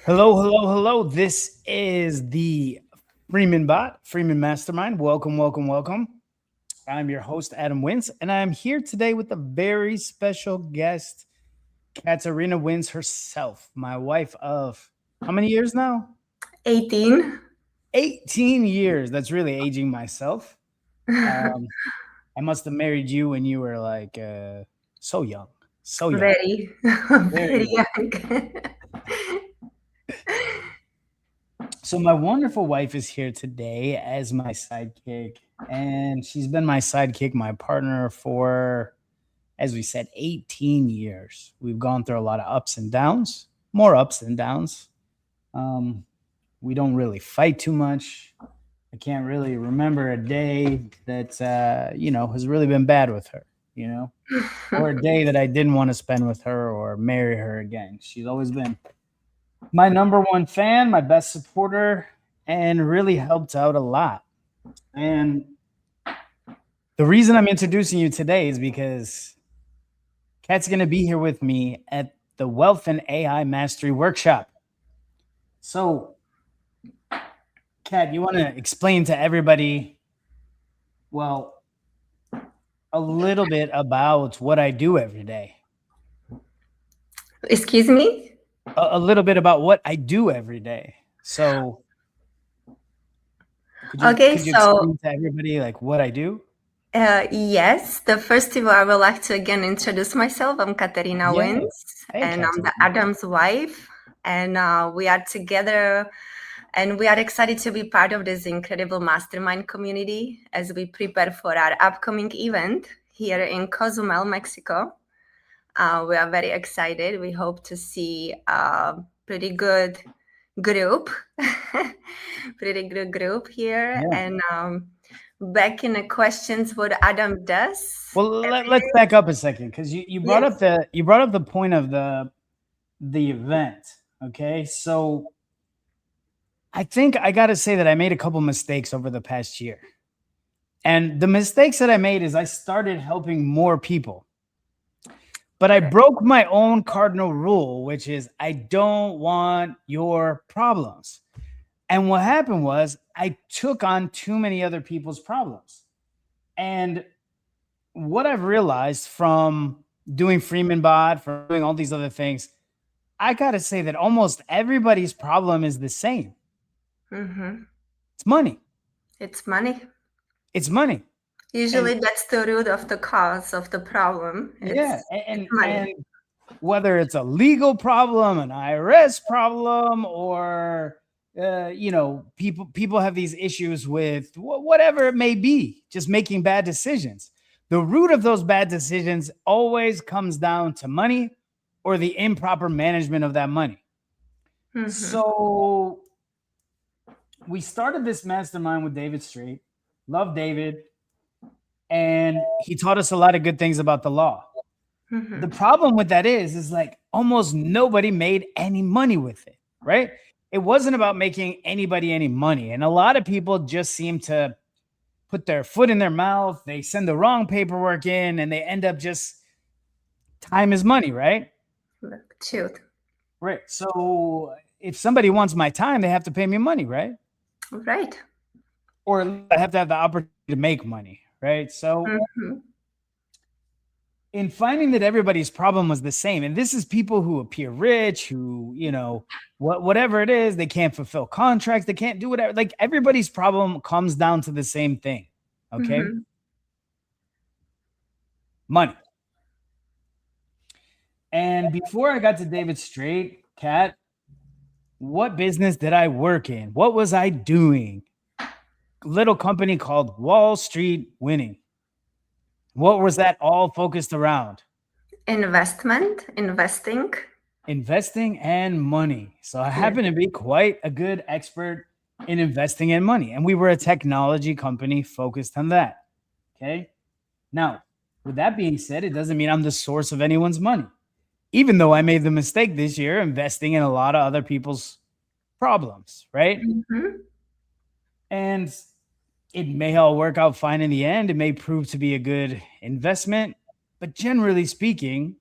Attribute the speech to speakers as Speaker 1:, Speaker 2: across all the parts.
Speaker 1: Hello, hello, hello. This is the Freemanbot, Freeman Mastermind. Welcome, welcome, welcome. I'm your host, Adam Wins, and I'm here today with a very special guest, Katarina Wins herself, my wife of how many years now?
Speaker 2: 18.
Speaker 1: 18 years. That's really aging myself. Um, I must have married you when you were like so young, so young,
Speaker 2: Very,
Speaker 1: very
Speaker 2: very
Speaker 1: young.
Speaker 2: young.
Speaker 1: So my wonderful wife is here today as my sidekick, and she's been my sidekick, my partner for, as we said, 18 years. We've gone through a lot of ups and downs, more ups and downs. Um, we don't really fight too much. I can't really remember a day that has really been bad with her, or a day that I didn't want to spend with her or marry her again. She's always been my number one fan, my best supporter, and really helped out a lot. And the reason I'm introducing you today is because Kat's going to be here with me at the Wealth and AI Mastery Workshop. So, Kat, you want to explain to everybody, well, a little bit about what I do every day?
Speaker 2: Excuse me?
Speaker 1: A little bit about what I do every day. So,
Speaker 2: Okay,
Speaker 1: could you
Speaker 2: so
Speaker 1: explain to everybody like what I do?
Speaker 2: yes, the first of all, I would like to again introduce myself. I'm Katarina
Speaker 1: Yeah.
Speaker 2: Wins,
Speaker 1: Hey,
Speaker 2: and I'm the
Speaker 1: Katarina.
Speaker 2: Adam's wife. And we are together, and we are excited to be part of this incredible mastermind community as we prepare for our upcoming event here in Cozumel, Mexico. We are very excited. We hope to see a pretty good group, pretty good group here.
Speaker 1: Yeah.
Speaker 2: And back in the questions, what Adam does.
Speaker 1: Well, let's back up a second because you brought
Speaker 2: Yes.
Speaker 1: up the point of the event. Okay, so I think I got to say that I made a couple mistakes over the past year, and the mistakes that I made is I started helping more people, but I broke my own cardinal rule, which is I don't want your problems. And what happened was I took on too many other people's problems, and what I've realized from doing Freemanbot, from doing all these other things, I got to say that almost everybody's problem is the same.
Speaker 2: Mm-hmm.
Speaker 1: It's money.
Speaker 2: It's money.
Speaker 1: It's money. And
Speaker 2: Usually, that's the root of the cause of the problem.
Speaker 1: yeah,
Speaker 2: It's
Speaker 1: and
Speaker 2: money.
Speaker 1: and whether it's a legal problem, an IRS problem, or people have these issues with whatever it may be, just making bad decisions. The root of those bad decisions always comes down to money or the improper management of that money.
Speaker 2: Mm-hmm.
Speaker 1: So we started this mastermind with David Straight. Love David. And he taught us a lot of good things about the law. The
Speaker 2: Mm-hmm.
Speaker 1: problem with that is like almost nobody made any money with it, right? It wasn't about making anybody any money. And a lot of people just seem to put their foot in their mouth. They send the wrong paperwork in and they end up just time is money, right?
Speaker 2: Truth.
Speaker 1: Right. So if somebody wants my time, they have to pay me money, right?
Speaker 2: Right.
Speaker 1: Or I have to have the opportunity to make money, right? So
Speaker 2: Mm-hmm.
Speaker 1: in finding that everybody's problem was the same, and this is people who appear rich, who, whatever it is, they can't fulfill contracts, they can't do whatever. Like everybody's problem comes down to the same thing. Okay.
Speaker 2: Mm-hmm.
Speaker 1: Money. And before I got to David Straight, Kat, what business did I work in? What was I doing? Little company called Wall Street Winning. What was that all focused around?
Speaker 2: Investing.
Speaker 1: Investing and money. So I
Speaker 2: Yes.
Speaker 1: happen to be quite a good expert in investing and money. And we were a technology company focused on that. Okay. Now, with that being said, it doesn't mean I'm the source of anyone's money, even though I made the mistake this year investing in a lot of other people's problems. Right.
Speaker 2: Mm-hmm.
Speaker 1: And it may all work out fine in the end. It may prove to be a good investment. But generally speaking,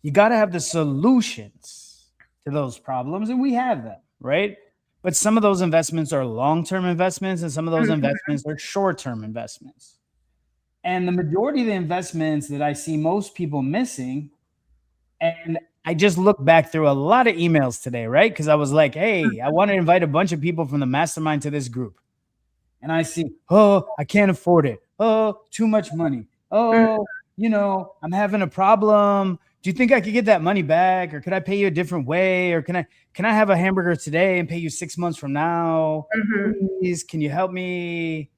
Speaker 1: you got to have the solutions to those problems, and we have them, right? But some of those investments are long-term investments, and some of those investments are short-term investments. And the majority of the investments that I see most people missing, and I just looked back through a lot of emails today, right? Because I was like, hey, I want to invite a bunch of people from the mastermind to this group. And I see, oh, I can't afford it. Oh, too much money. Oh, I'm having a problem. Do you think I could get that money back? Or could I pay you a different way? Or can I have a hamburger today and pay you 6 months from now? Please, can you help me?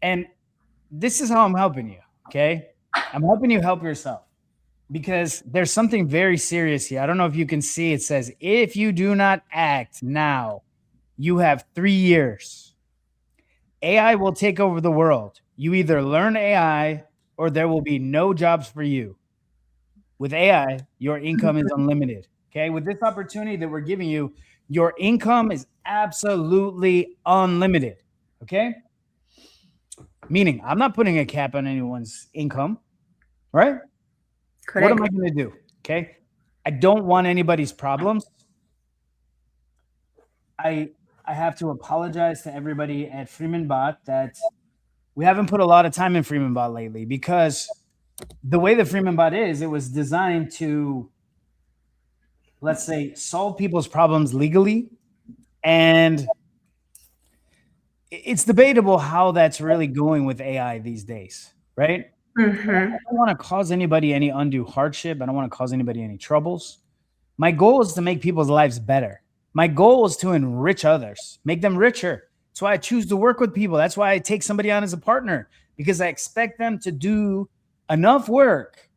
Speaker 1: And this is how I'm helping you. Okay. I'm helping you help yourself, because there's something very serious here. I don't know if you can see, it says, if you do not act now, you have 3 years. AI will take over the world. You either learn AI or there will be no jobs for you. With AI, your income is unlimited. Okay. With this opportunity that we're giving you, your income is absolutely unlimited. Okay. Meaning, I'm not putting a cap on anyone's income, right?
Speaker 2: Correct.
Speaker 1: What am I going to do? Okay. I don't want anybody's problems. I have to apologize to everybody at Freemanbot that we haven't put a lot of time in Freemanbot lately, because the way that Freemanbot is, it was designed to, let's say, solve people's problems legally. And it's debatable how that's really going with AI these days, right? I don't want to cause anybody any undue hardship. I don't want to cause anybody any troubles. My goal is to make people's lives better. My goal is to enrich others, make them richer. That's why I choose to work with people. That's why I take somebody on as a partner, because I expect them to do enough work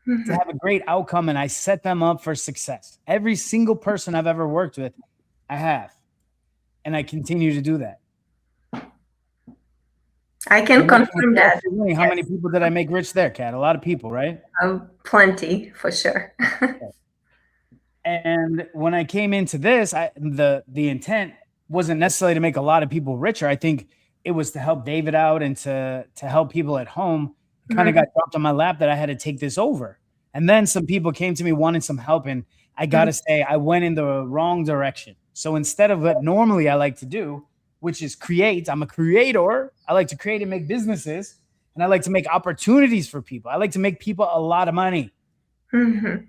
Speaker 1: to have a great outcome, and I set them up for success. Every single person I've ever worked with, I have, and I continue to do that.
Speaker 2: I can confirm that.
Speaker 1: How many people did I make rich there, Kat? A lot of people, right?
Speaker 2: Plenty, for sure.
Speaker 1: And when I came into this, the intent wasn't necessarily to make a lot of people richer. I think it was to help David out and to help people at home. It kind of got dropped on my lap that I had to take this over. And then some people came to me wanting some help, and I got to say, I went in the wrong direction. So instead of what normally I like to do, which is create, I'm a creator. I like to create and make businesses, and I like to make opportunities for people. I like to make people a lot of money. And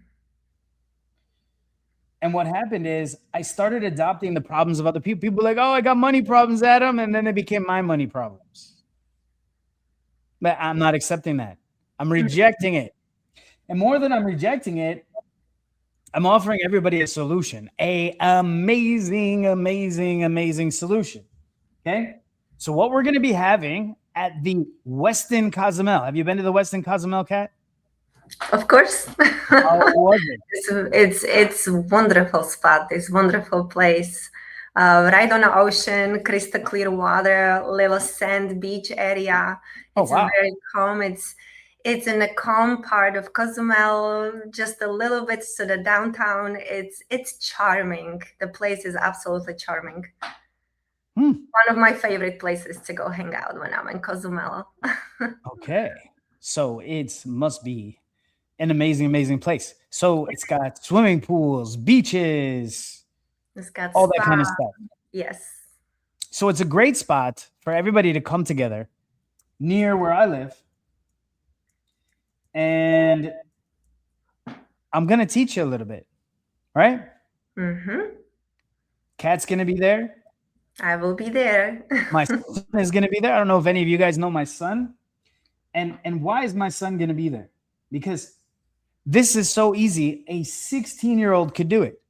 Speaker 1: what happened is I started adopting the problems of other people. People were like, oh, I got money problems, Adam. And then they became my money problems. But I'm not accepting that. I'm rejecting it. And more than I'm rejecting it, I'm offering everybody a solution, an amazing, amazing, amazing solution. Okay. So what we're going to be having at the Westin Cozumel. Have you been to the Westin Cozumel, Kat?
Speaker 2: Of course.
Speaker 1: How was it?
Speaker 2: It's a wonderful spot. It's a wonderful place. Right on the ocean, crystal clear water, little sand beach area. It's very calm. It's in a calm part of Cozumel, just a little bit to the downtown. It's charming. The place is absolutely charming. One of my favorite places to go hang out when I'm in Cozumel.
Speaker 1: Okay. So it must be an amazing, amazing place. So it's got swimming pools, beaches,
Speaker 2: it's got
Speaker 1: all that kind of stuff.
Speaker 2: Yes.
Speaker 1: So it's a great spot for everybody to come together near where I live. And I'm going to teach you a little bit, right? Kat's going to be there.
Speaker 2: I will be there.
Speaker 1: My son is going to be there. I don't know if any of you guys know my son. And why is my son going to be there? Because this is so easy. A 16-year-old could do it.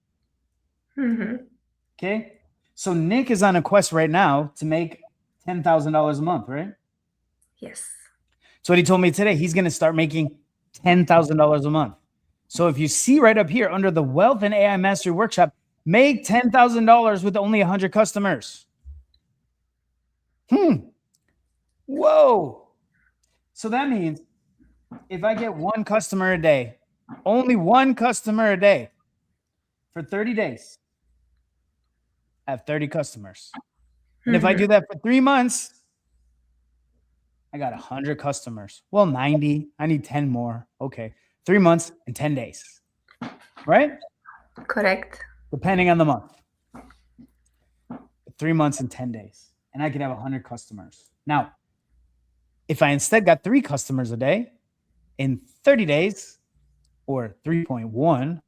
Speaker 1: Okay. So Nick is on a quest right now to make $10,000 a month, right?
Speaker 2: Yes.
Speaker 1: So what he told me today, he's going to start making $10,000 a month. So if you see right up here under the Wealth and AI Mastery Workshop, make $10,000 with only 100 customers. Whoa. So that means if I get one customer a day, only one customer a day for 30 days, I have 30 customers. And if I do that for 3 months, I got 100 customers. Well, 90. I need 10 more. Okay. 3 months and 10 days. Right?
Speaker 2: Correct.
Speaker 1: depending on the month. 3 months and 10 days. And I could have 100 customers. Now, if I instead got 3 customers a day in 30 days, or 3.1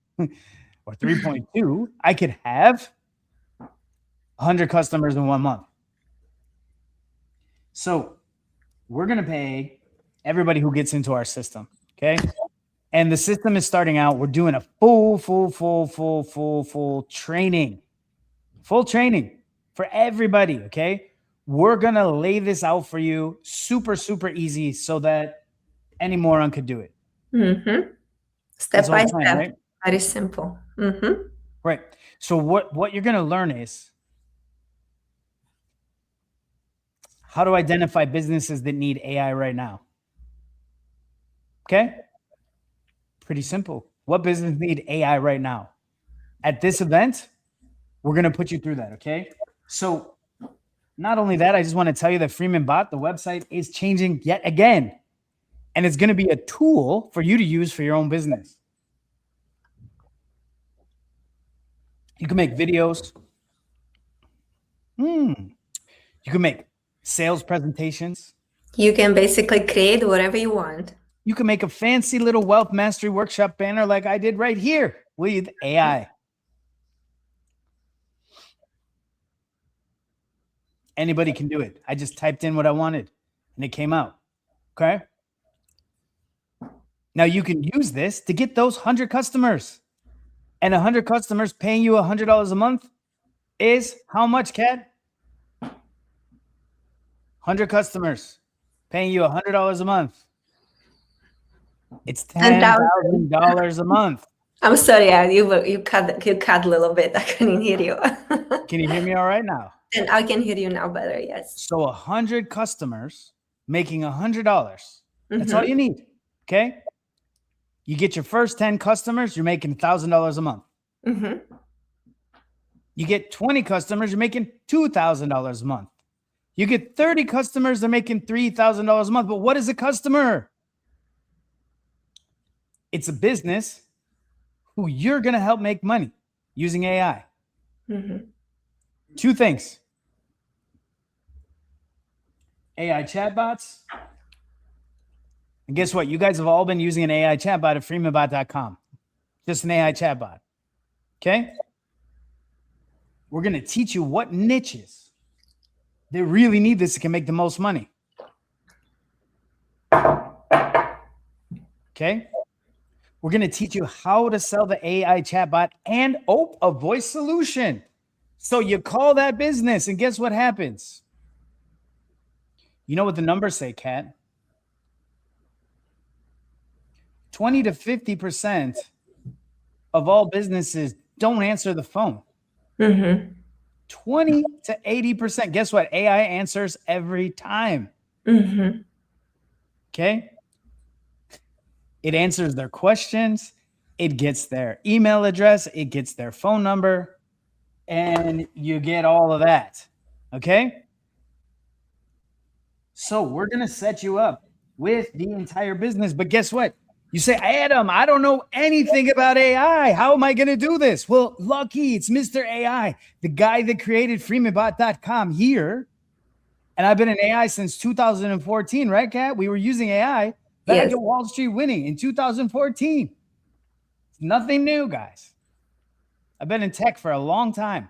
Speaker 1: or 3.2, I could have 100 customers in 1 month. So we're going to pay everybody who gets into our system. Okay. And the system is starting out. We're doing a full training, full training for everybody. Okay. We're going to lay this out for you super, super easy so that any moron could do it.
Speaker 2: Mm-hmm. Step by step. Right? Very simple. Mm-hmm.
Speaker 1: Right. So what you're going to learn is how to identify businesses that need AI right now. Okay. Pretty simple. What business need AI right now? At this event, we're going to put you through that. Okay. So not only that, I just want to tell you that Freemanbot, the website, is changing yet again. And it's going to be a tool for you to use for your own business. You can make videos. You can make sales presentations.
Speaker 2: You can basically create whatever you want.
Speaker 1: You can make a fancy little wealth mastery workshop banner like I did right here with AI. Anybody can do it. I just typed in what I wanted and it came out. Okay. Now you can use this to get those 100 customers. And 100 customers paying you $100 a month is how much, Kat? 100 customers paying you $100 a month. It's $10,000 a month.
Speaker 2: I'm sorry, you cut a little bit. I couldn't hear you.
Speaker 1: Can you hear me all right now?
Speaker 2: And I can hear you now better, yes.
Speaker 1: So 100 customers making $100. That's all you need, okay? You get your first 10 customers, you're making $1,000 a month. You get 20 customers, you're making $2,000 a month. You get 30 customers, they're making $3,000 a month. But what is a customer? It's a business who you're going to help make money using AI. 2 things. AI chatbots. And guess what? You guys have all been using an AI chatbot at Freemanbot.com. Just an AI chatbot. Okay? We're going to teach you what niches they really need this to can make the most money. Okay? We're going to teach you how to sell the AI chatbot and a voice solution. So you call that business and guess what happens? You know what the numbers say, Kat? 20 to 50% of all businesses don't answer the phone. 20 to 80%. Guess what? AI answers every time. Okay? It answers their questions. It gets their email address. It gets their phone number. And you get all of that. Okay? So we're going to set you up with the entire business. But guess what? You say, Adam, I don't know anything about AI. How am I going to do this? Well, lucky, it's Mr. AI, the guy that created Freemanbot.com here. And I've been in AI since 2014, right, Kat? We were using AI back at Wall Street Winning in 2014. It's nothing new, guys. I've been in tech for a long time.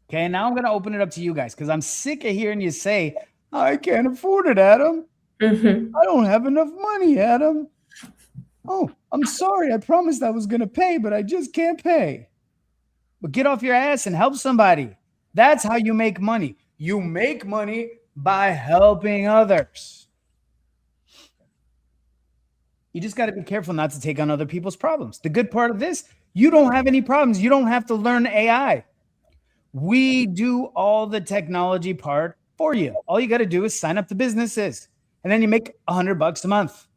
Speaker 1: Okay, now I'm going to open it up to you guys because I'm sick of hearing you say, I can't afford it, Adam. I don't have enough money, Adam. Oh, I'm sorry. I promised I was going to pay, but I just can't pay. But get off your ass and help somebody. That's how you make money. You make money by helping others. You just got to be careful not to take on other people's problems. The good part of this, you don't have any problems. You don't have to learn AI. We do all the technology part for you. All you got to do is sign up to businesses, and then you make $100 a month.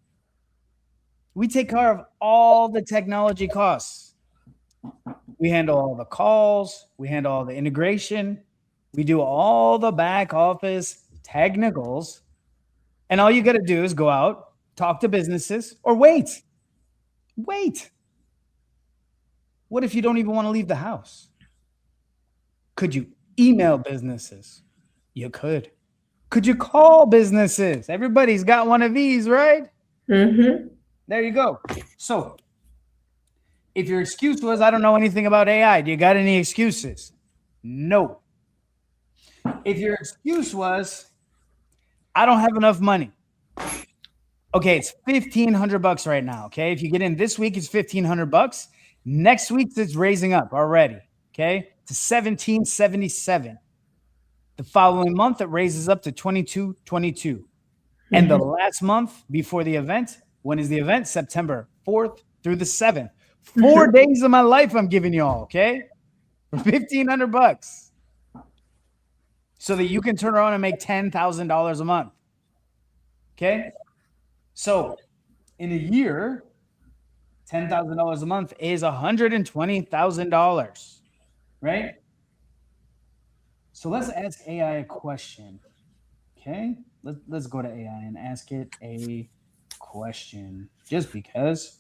Speaker 1: We take care of all the technology costs. We handle all the calls. We handle all the integration. We do all the back office technicals. And all you got to do is go out, talk to businesses, or wait. What if you don't even want to leave the house? Could you email businesses? You could. Could you call businesses? Everybody's got one of these, right?
Speaker 2: Mm-hmm.
Speaker 1: There you go. So if your excuse was, I don't know anything about AI, do you got any excuses? No. If your excuse was, I don't have enough money. Okay, it's $1,500 right now. Okay, if you get in this week, it's $1,500. Next week, it's raising up already. Okay, to $1,777. The following month, it raises up to $2,222. And the last month before the event, when is the event? September 4th through the 7th. 4 days of my life I'm giving you all, okay? For $1,500. So that you can turn around and make $10,000 a month. Okay? So in a year, $10,000 a month is $120,000, right? So let's ask AI a question. Okay? Let's go to AI and ask it a question just because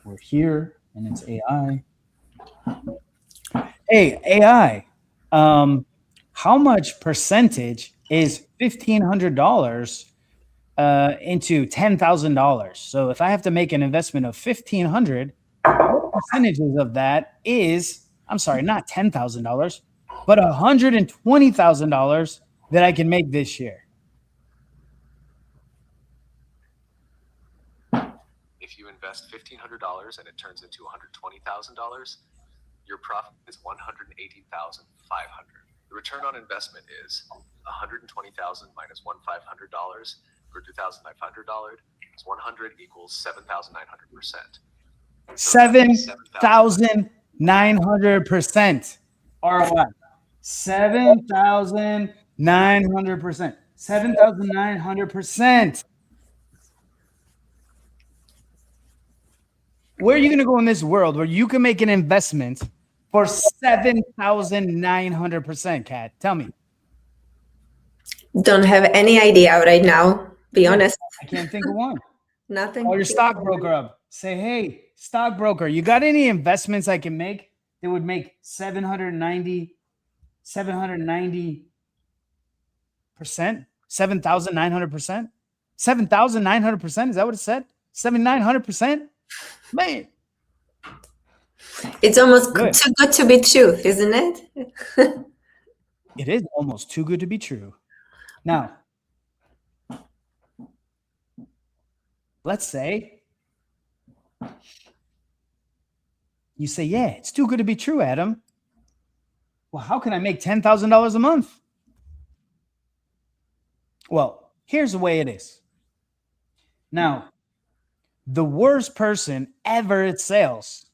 Speaker 1: we're here and it's AI. Hey, AI, how much percentage is $1,500 into $10,000? So if I have to make an investment of $1,500, what percentages of that is, I'm sorry, not $10,000, but $120,000 that I can make this year?
Speaker 3: If you invest $1,500 and it turns into $120,000, your profit is $180,500. The return on investment is $120,000 minus $1,500 for $2,500 is 100 equals 7,900%.
Speaker 1: 7,900% ROI. 7,900%. 7,900%. Where are you going to go in this world where you can make an investment for 7,900%, Kat? Tell me.
Speaker 2: Don't have any idea right now. Be honest.
Speaker 1: I can't think of one.
Speaker 2: Nothing.
Speaker 1: Call your stockbroker up. Say, hey, stockbroker, you got any investments I can make that would make 790%? 7,900%? 7,900%? Is that what it said? 7,900%? Man.
Speaker 2: It's almost too good to be true, isn't it?
Speaker 1: It is almost too good to be true. Now, let's say you say, yeah, it's too good to be true, Adam. Well, how can I make $10,000 a month? Well, here's the way it is. Now, the worst person ever at sales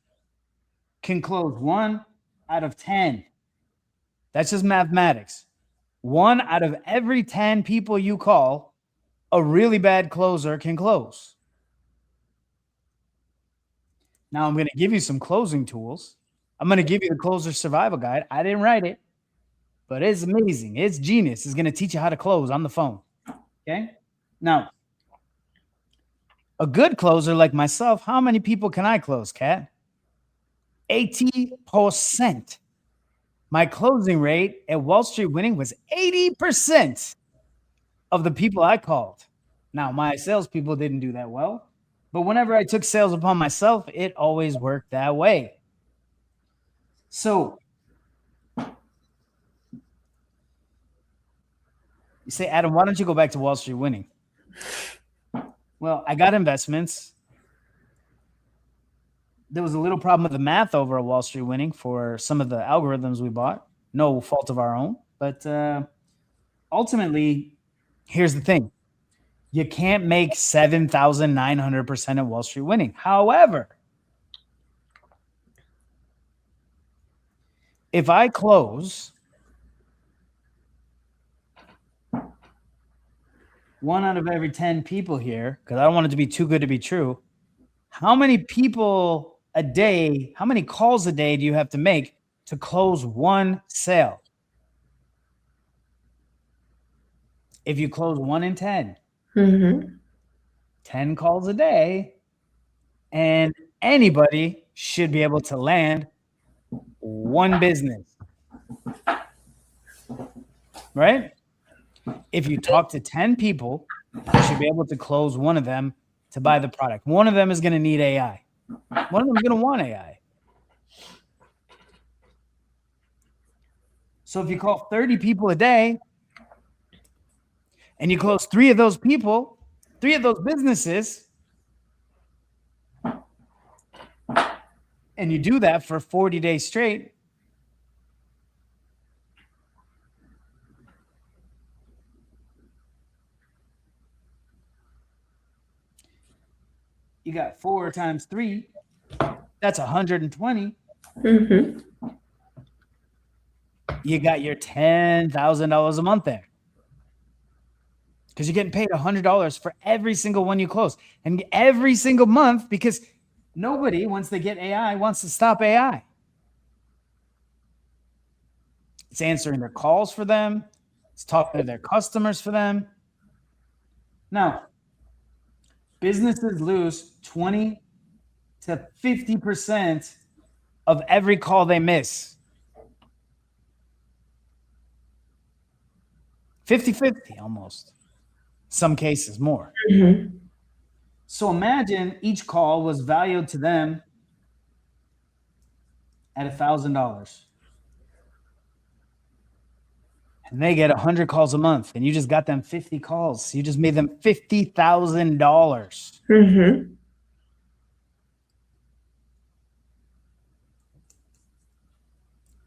Speaker 1: can close 1 out of 10. That's just mathematics. 1 out of every 10 people you call, a really bad closer can close. Now I'm going to give you some closing tools. I'm going to give you the closer survival guide. I didn't write it, but it's amazing. It's genius. It's going to teach you how to close on the phone. Okay. Now, a good closer like myself, how many people can I close, Kat? 80%. My closing rate at Wall Street Winning was 80% of the people I called. Now, my salespeople didn't do that well, but whenever I took sales upon myself, it always worked that way. So you say, Adam, why don't you go back to Wall Street Winning? Well, I got investments. There was a little problem with the math over at Wall Street Winning for some of the algorithms we bought. No fault of our own. But ultimately, here's the thing. You can't make 7,900% at Wall Street Winning. However, if I close 1 out of every 10 people here, because I don't want it to be too good to be true, how many people a day, how many calls a day do you have to make to close 1 sale? If you close 1 in 10, 10 calls a day, and anybody should be able to land one business, right? If you talk to 10 people, you should be able to close one of them to buy the product. One of them is going to need AI. One of them is going to want AI. So if you call 30 people a day and you close 3 of those people, 3 of those businesses, and you do that for 40 days straight, you got 4 times 3, that's 120. You got your $10,000 a month there. Because you're getting paid $100 for every single one you close. And every single month, because nobody, once they get AI, wants to stop AI. It's answering their calls for them. It's talking to their customers for them. Now, businesses lose 20 to 50% of every call they miss. 50-50 almost. Some cases more. So imagine each call was valued to them at $1,000. And they get 100 calls a month, and you just got them 50 calls. You just made them $50,000.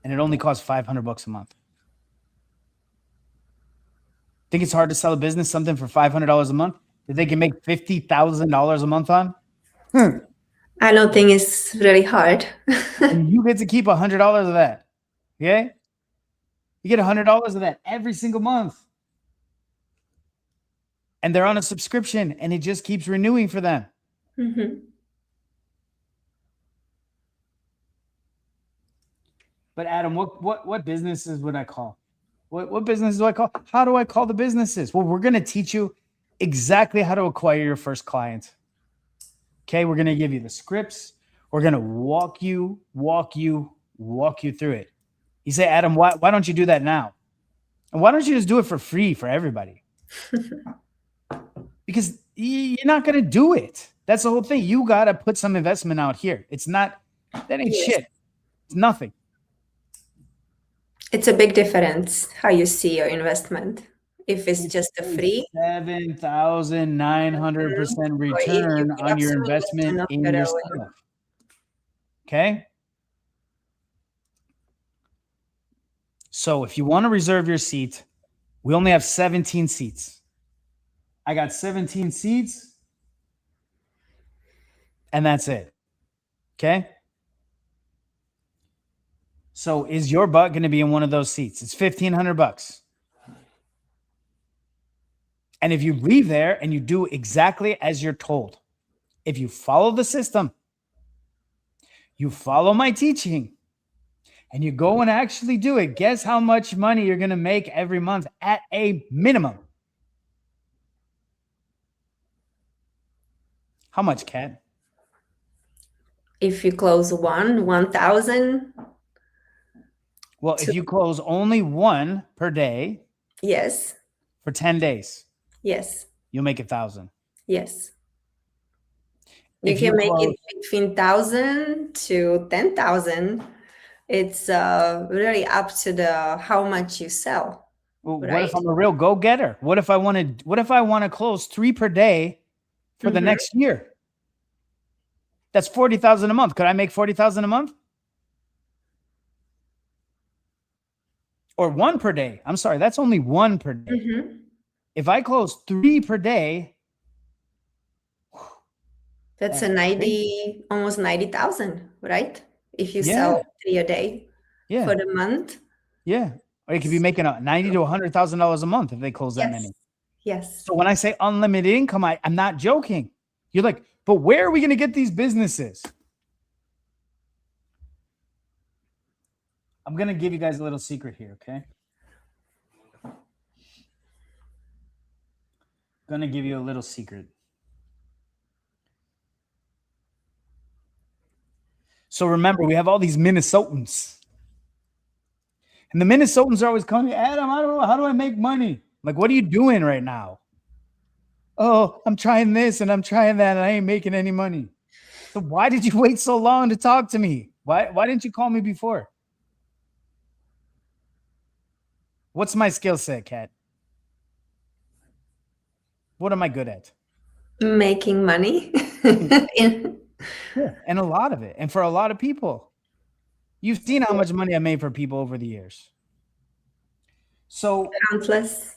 Speaker 1: And it only costs $500 a month. Think it's hard to sell a business something for $500 a month that they can make $50,000 a month on?
Speaker 2: I don't think it's really hard.
Speaker 1: And you get to keep $100 of that. Okay? You get $100 of that every single month. And they're on a subscription, and it just keeps renewing for them. But Adam, what businesses would I call? What businesses do I call? How do I call the businesses? Well, we're going to teach you exactly how to acquire your first client. Okay, we're going to give you the scripts. We're going to walk you through it. You say, Adam, why don't you do that now? And why don't you just do it for free for everybody? Because you're not going to do it. That's the whole thing. You got to put some investment out here. It's not, that ain't shit. It's nothing.
Speaker 2: It's a big difference how you see your investment. If it's just a free
Speaker 1: 7,900% return on your investment in your stuff. Okay. So if you want to reserve your seat, we only have 17 seats. I got 17 seats, and that's it. Okay. So is your butt going to be in one of those seats? It's $1,500. And if you leave there and you do exactly as you're told, if you follow the system, you follow my teaching, and you go and actually do it, guess how much money you're going to make every month at a minimum? How much, Kat?
Speaker 2: If you close 1,000.
Speaker 1: Well, if you close only 1 per day.
Speaker 2: Yes.
Speaker 1: For 10 days.
Speaker 2: Yes.
Speaker 1: You'll make 1,000.
Speaker 2: Yes. You can make it between 1,000 to 10,000. It's really up to how much you sell.
Speaker 1: Well, right? What if I'm a real go-getter? What if I want to close 3 per day for the next year? That's 40,000 a month. Could I make 40,000 a month? Or 1 per day. I'm sorry, that's only 1 per day. If I close 3 per day,
Speaker 2: that's a 90, almost 90,000, right? If you sell 3 a day for the month.
Speaker 1: Yeah. Or you could be making $90,000 to $100,000 a month if they close that many.
Speaker 2: Yes.
Speaker 1: So when I say unlimited income, I'm not joking. You're like, but where are we going to get these businesses? I'm going to give you guys a little secret here, okay? Going to give you a little secret. So remember, we have all these Minnesotans. And the Minnesotans are always calling me, Adam, I don't know, how do I make money? Like, what are you doing right now? Oh, I'm trying this and I'm trying that and I ain't making any money. So why did you wait so long to talk to me? Why didn't you call me before? What's my skill set, Kat? What am I good at?
Speaker 2: Making money.
Speaker 1: Yeah, and a lot of it. And for a lot of people. You've seen how much money I made for people over the years. So
Speaker 2: Countless.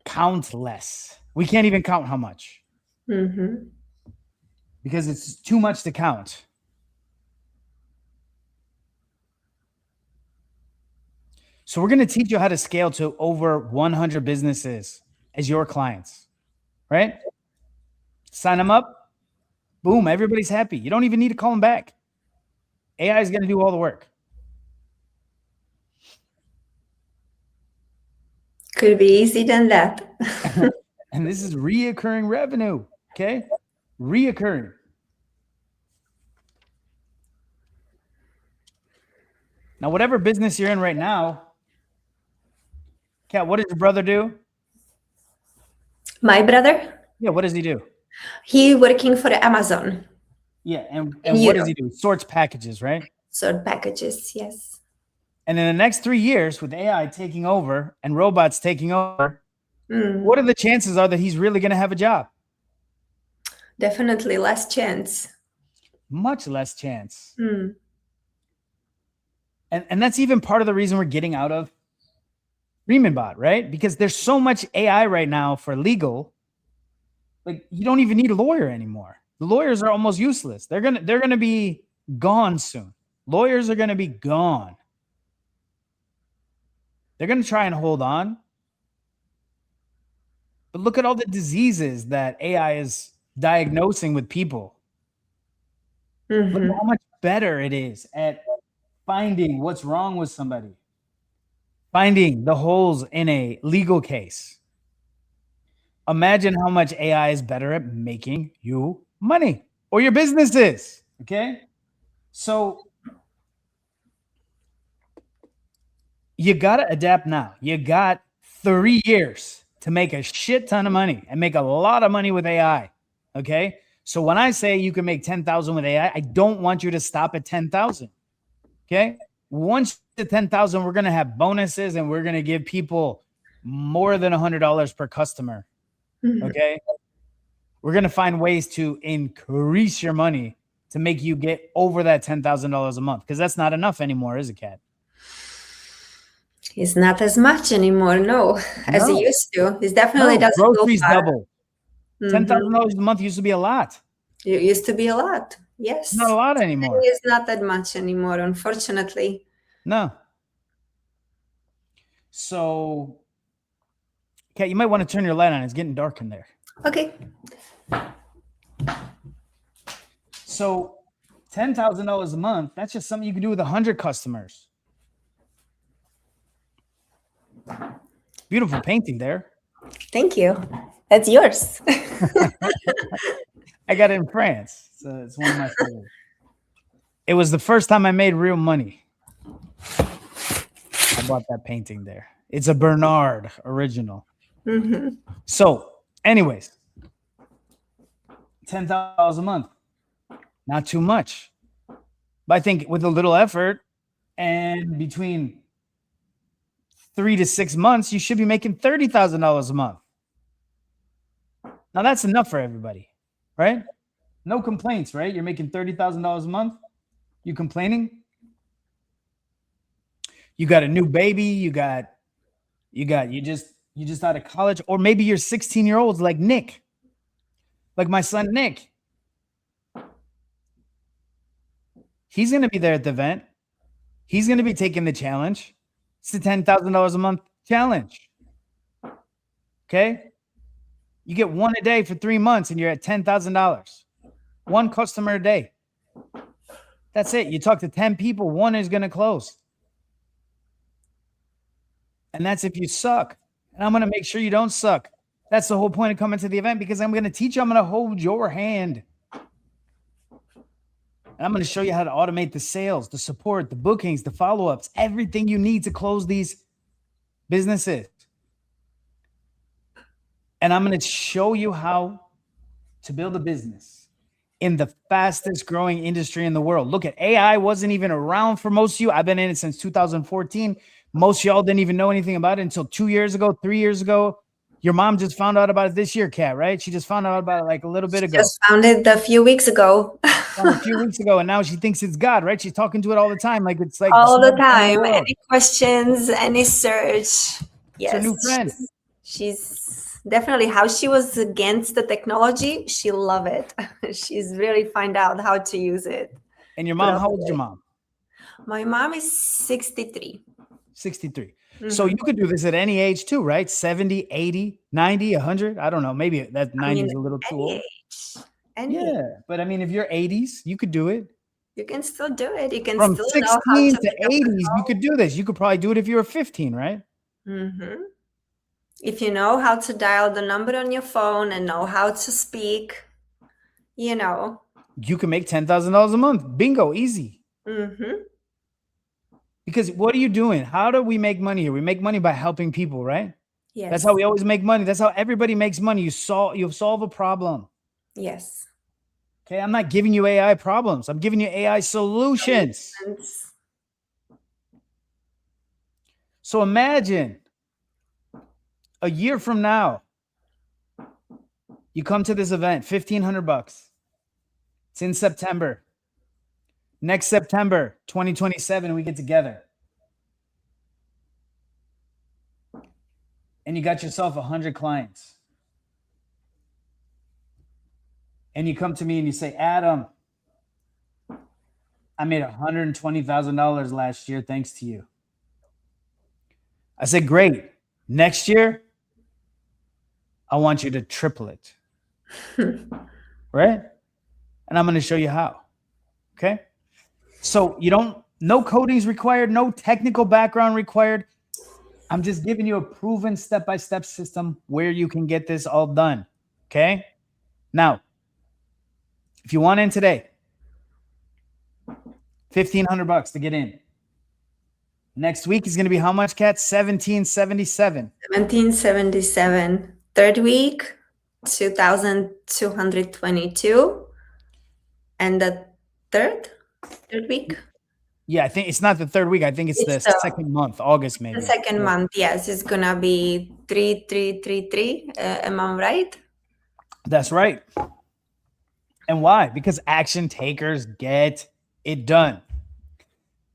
Speaker 1: Countless. We can't even count how much.
Speaker 2: Mm-hmm.
Speaker 1: Because it's too much to count. So we're going to teach you how to scale to over 100 businesses as your clients, right? Sign them up. Boom, everybody's happy. You don't even need to call them back. AI is going to do all the work.
Speaker 2: Could be easy than that.
Speaker 1: And this is reoccurring revenue, okay? Reoccurring. Now, whatever business you're in right now, Kat, what does your brother do?
Speaker 2: My brother?
Speaker 1: Yeah, what does he do?
Speaker 2: He working for Amazon.
Speaker 1: Yeah, and what does he do? Sorts packages, right?
Speaker 2: Sort packages, yes.
Speaker 1: And in the next 3 years, with AI taking over and robots taking over, what are the chances are that he's really going to have a job?
Speaker 2: Definitely less chance.
Speaker 1: Much less chance. And that's even part of the reason we're getting out of Freemanbot, right? Because there's so much AI right now for legal. Like, you don't even need a lawyer anymore. The lawyers are almost useless. They're gonna be gone soon. Lawyers are gonna be gone. They're gonna try and hold on. But look at all the diseases that AI is diagnosing with people. Look at how much better it is at finding what's wrong with somebody, finding the holes in a legal case. Imagine how much AI is better at making you money or your businesses, okay? So you got to adapt now. You got 3 years to make a shit ton of money and make a lot of money with AI, okay? So when I say you can make 10,000 with AI, I don't want you to stop at 10,000, okay? Once to 10,000, we're going to have bonuses and we're going to give people more than $100 per customer, okay? We're going to find ways to increase your money to make you get over that $10,000 a month, because that's not enough anymore, is it, Kat?
Speaker 2: It's not as much anymore, no, as it used to. It definitely doesn't go
Speaker 1: groceries
Speaker 2: far.
Speaker 1: double. $10,000 a month used to be a lot.
Speaker 2: It used to be a lot, yes.
Speaker 1: Not a lot anymore.
Speaker 2: It's not that much anymore, unfortunately.
Speaker 1: No. So, Kat, you might want to turn your light on. It's getting dark in there.
Speaker 2: Okay.
Speaker 1: So $10,000 a month, that's just something you can do with 100 customers. Beautiful painting there.
Speaker 2: Thank you. That's yours.
Speaker 1: I got it in France. So it's one of my favorites. It was the first time I made real money. I bought that painting there. It's a Bernard original. So anyways, $10,000 a month. Not too much. But I think with a little effort and between 3 to 6 months, you should be making $30,000 a month. Now that's enough for everybody, right? No complaints, right? You're making $30,000 a month. You complaining? You got a new baby. You just out of college, or maybe you're 16-year-olds like Nick, like my son Nick. He's going to be there at the event. He's going to be taking the challenge. It's the $10,000 a month challenge. Okay? You get one a day for 3 months and you're at $10,000. One customer a day. That's it. You talk to 10 people, one is going to close. And that's if you suck. And I'm going to make sure you don't suck. That's the whole point of coming to the event, because I'm going to teach you. I'm going to hold your hand. And I'm going to show you how to automate the sales, the support, the bookings, the follow-ups, everything you need to close these businesses. And I'm going to show you how to build a business in the fastest growing industry in the world. Look, at AI wasn't even around for most of you. I've been in it since 2014. Most of y'all didn't even know anything about it until 2 years ago, 3 years ago. Your mom just found out about it this year, Kat, right? She just found out about it like a little bit ago.
Speaker 2: Just found it a few weeks ago.
Speaker 1: A few weeks ago, and now she thinks it's God, right? She's talking to it all the time, like it's like
Speaker 2: all the
Speaker 1: smartest thing in
Speaker 2: time.
Speaker 1: world.
Speaker 2: Any questions, any search.
Speaker 1: It's her new friend.
Speaker 2: She's definitely, how she was against the technology, she love it. She's really find out how to use it.
Speaker 1: And your mom, how old is your mom?
Speaker 2: My mom is 63.
Speaker 1: 63. So you could do this at any age too, right? 70, 80, 90, 100. I don't know. Maybe that 90 is a little too old.
Speaker 2: Age.
Speaker 1: But I mean, if you're 80s, you could do it.
Speaker 2: You can still do it. You can
Speaker 1: From
Speaker 2: still
Speaker 1: 16
Speaker 2: know how
Speaker 1: to 80s, you could do this. You could probably do it if you were 15, right?
Speaker 2: If you know how to dial the number on your phone and know how to speak, you know.
Speaker 1: You can make $10,000 a month. Bingo, easy. Because what are you doing? How do we make money here? We make money by helping people, right?
Speaker 2: Yes.
Speaker 1: That's how we always make money. That's how everybody makes money. You solve a problem.
Speaker 2: Yes.
Speaker 1: Okay, I'm not giving you AI problems. I'm giving you AI solutions. So imagine a year from now, you come to this event, $1,500. It's in September. Next September, 2027, we get together. And you got yourself 100 clients. And you come to me and you say, Adam, I made $120,000 last year thanks to you. I said, great. Next year, I want you to triple it. Right? And I'm going to show you how. Okay? So no coding is required, no technical background required. I'm just giving you a proven step-by-step system where you can get this all done. Okay? Now, if you want in today, $1,500 to get in. Next week is going to be how much, Kat? $1,777.
Speaker 2: $1,777. Third week, $2,222. And the third week?
Speaker 1: Yeah, I think it's not the third week. I think it's the second month, August maybe.
Speaker 2: The second month, yes. It's going to be 3,333. Am I right?
Speaker 1: That's right. And why? Because action takers get it done.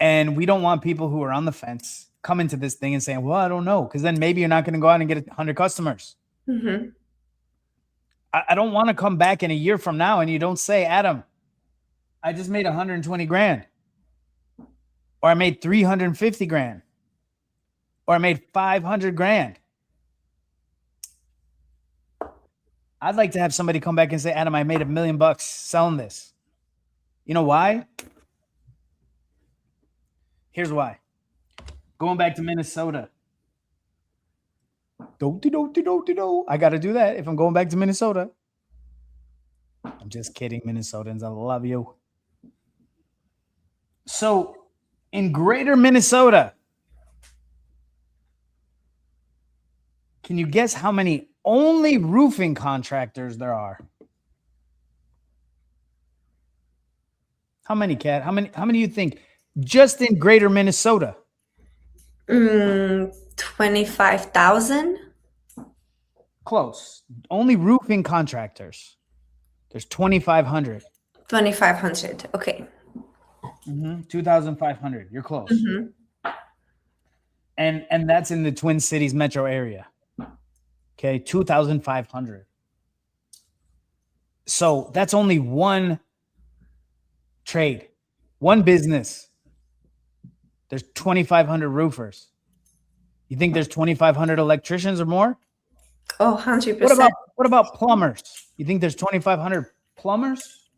Speaker 1: And we don't want people who are on the fence coming to this thing and saying, well, I don't know. Because then maybe you're not going to go out and get 100 customers. I don't want to come back in a year from now and you don't say, Adam, I just made 120 grand. Or I made 350 grand. Or I made 500 grand. I'd like to have somebody come back and say, Adam, I made $1 million selling this. You know why? Here's why. Going back to Minnesota. I got to do that if I'm going back to Minnesota. I'm just kidding, Minnesotans. I love you. So in greater Minnesota, can you guess how many only roofing contractors there are? How many, Kat? How many do you think just in greater Minnesota?
Speaker 2: 25,000.
Speaker 1: Close. Only roofing contractors. There's 2,500.
Speaker 2: 2,500. Okay.
Speaker 1: 2,500. You're close. And that's in the Twin Cities metro area. Okay, 2,500. So that's only one trade, one business. There's 2,500 roofers. You think there's 2,500 electricians or more?
Speaker 2: Oh, 100%.
Speaker 1: What about plumbers? You think there's 2,500 plumbers?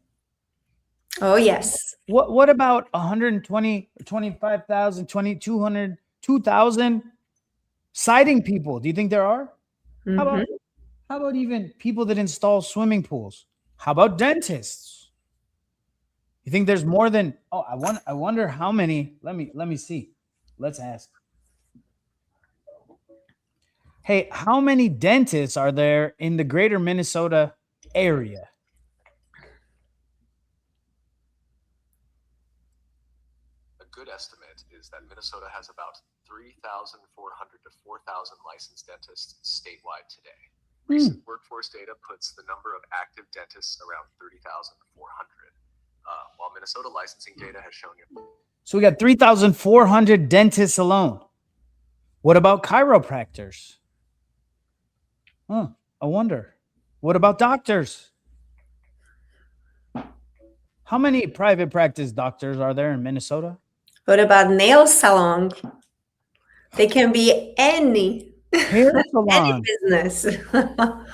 Speaker 2: Oh, yes.
Speaker 1: What about 120, 25,000, 2,200, 2,000 siding people? Do you think there are? How about even people that install swimming pools? How about dentists? You think there's more than? Oh, I wonder how many. Let me see. Let's ask. Hey, how many dentists are there in the greater Minnesota area?
Speaker 3: A good estimate is that Minnesota has about 3,400 to 4,000 licensed dentists statewide today. Recent workforce data puts the number of active dentists around 30,400, while Minnesota licensing data has shown you.
Speaker 1: So we got 3,400 dentists alone. What about chiropractors? I wonder. What about doctors? How many private practice doctors are there in Minnesota?
Speaker 2: What about nail salon? They can be any
Speaker 1: Hair
Speaker 2: any
Speaker 1: salon.
Speaker 2: business.
Speaker 3: 6,000 to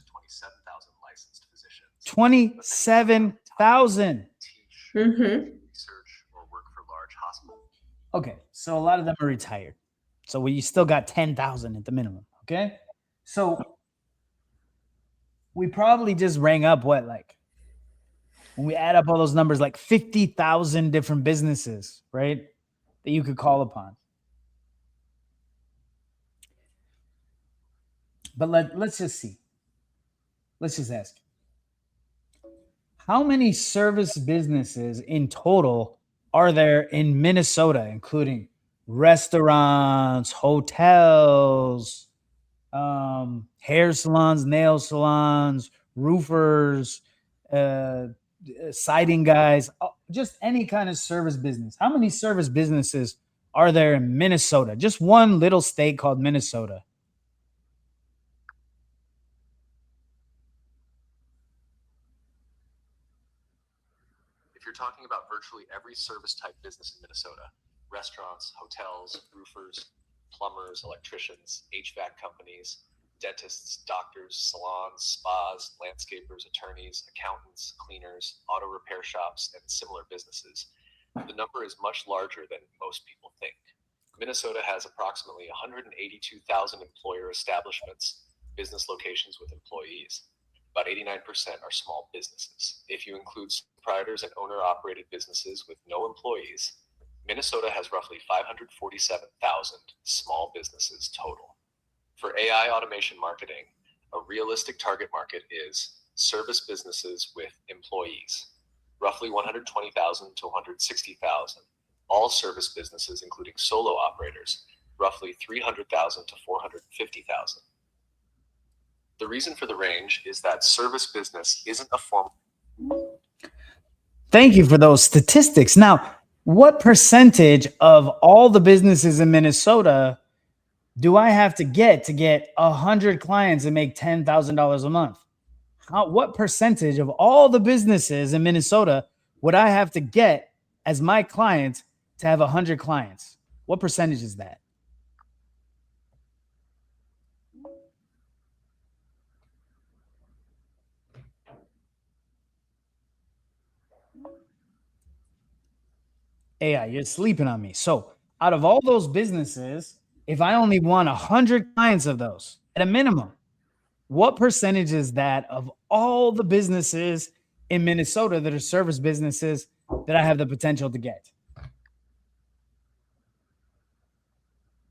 Speaker 3: 27,000 licensed physicians.
Speaker 1: 27,000.
Speaker 3: Teach,
Speaker 2: Mhm.
Speaker 3: research, or work for large hospitals.
Speaker 1: Okay, so a lot of them are retired. So we still got 10,000 at the minimum. Okay, so we probably just rang up what, like, when we add up all those numbers, like 50,000 different businesses, right? That you could call upon. But let's just see. Let's just ask. How many service businesses in total are there in Minnesota, including restaurants, hotels, hair salons, nail salons, roofers, siding guys, just any kind of service business? How many service businesses are there in Minnesota? Just one little state called Minnesota.
Speaker 3: If you're talking about virtually every service type business in Minnesota, restaurants, hotels, roofers, plumbers, electricians, HVAC companies, dentists, doctors, salons, spas, landscapers, attorneys, accountants, cleaners, auto repair shops, and similar businesses, the number is much larger than most people think. Minnesota has approximately 182,000 employer establishments, business locations with employees. About 89% are small businesses. If you include proprietors and owner-operated businesses with no employees, Minnesota has roughly 547,000 small businesses total. For AI automation marketing, a realistic target market is service businesses with employees, roughly 120,000 to 160,000. All service businesses, including solo operators, roughly 300,000 to 450,000. The reason for the range is that service business isn't a form.
Speaker 1: Thank you for those statistics. Now, what percentage of all the businesses in Minnesota do I have to get 100 clients and make $10,000 a month? What percentage of all the businesses in Minnesota would I have to get as my client to have 100 clients? What percentage is that? AI, you're sleeping on me. So out of all those businesses, if I only want 100 clients of those at a minimum, what percentage is that of all the businesses in Minnesota that are service businesses that I have the potential to get?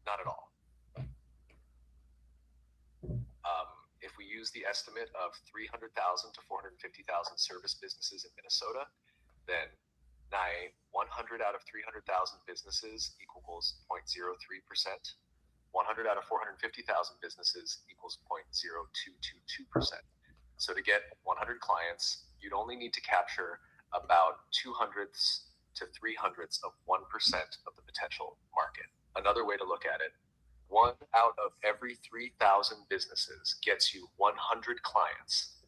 Speaker 3: Not at all. If we use the estimate of 300,000 to 450,000 service businesses in Minnesota, then 100 out of 300,000 businesses equals 0.03%. 100 out of 450,000 businesses equals 0.0222%. So to get 100 clients, you'd only need to capture about 200ths to 300ths of 1% of the potential market. Another way to look at it, 1 out of every 3,000 businesses gets you 100 clients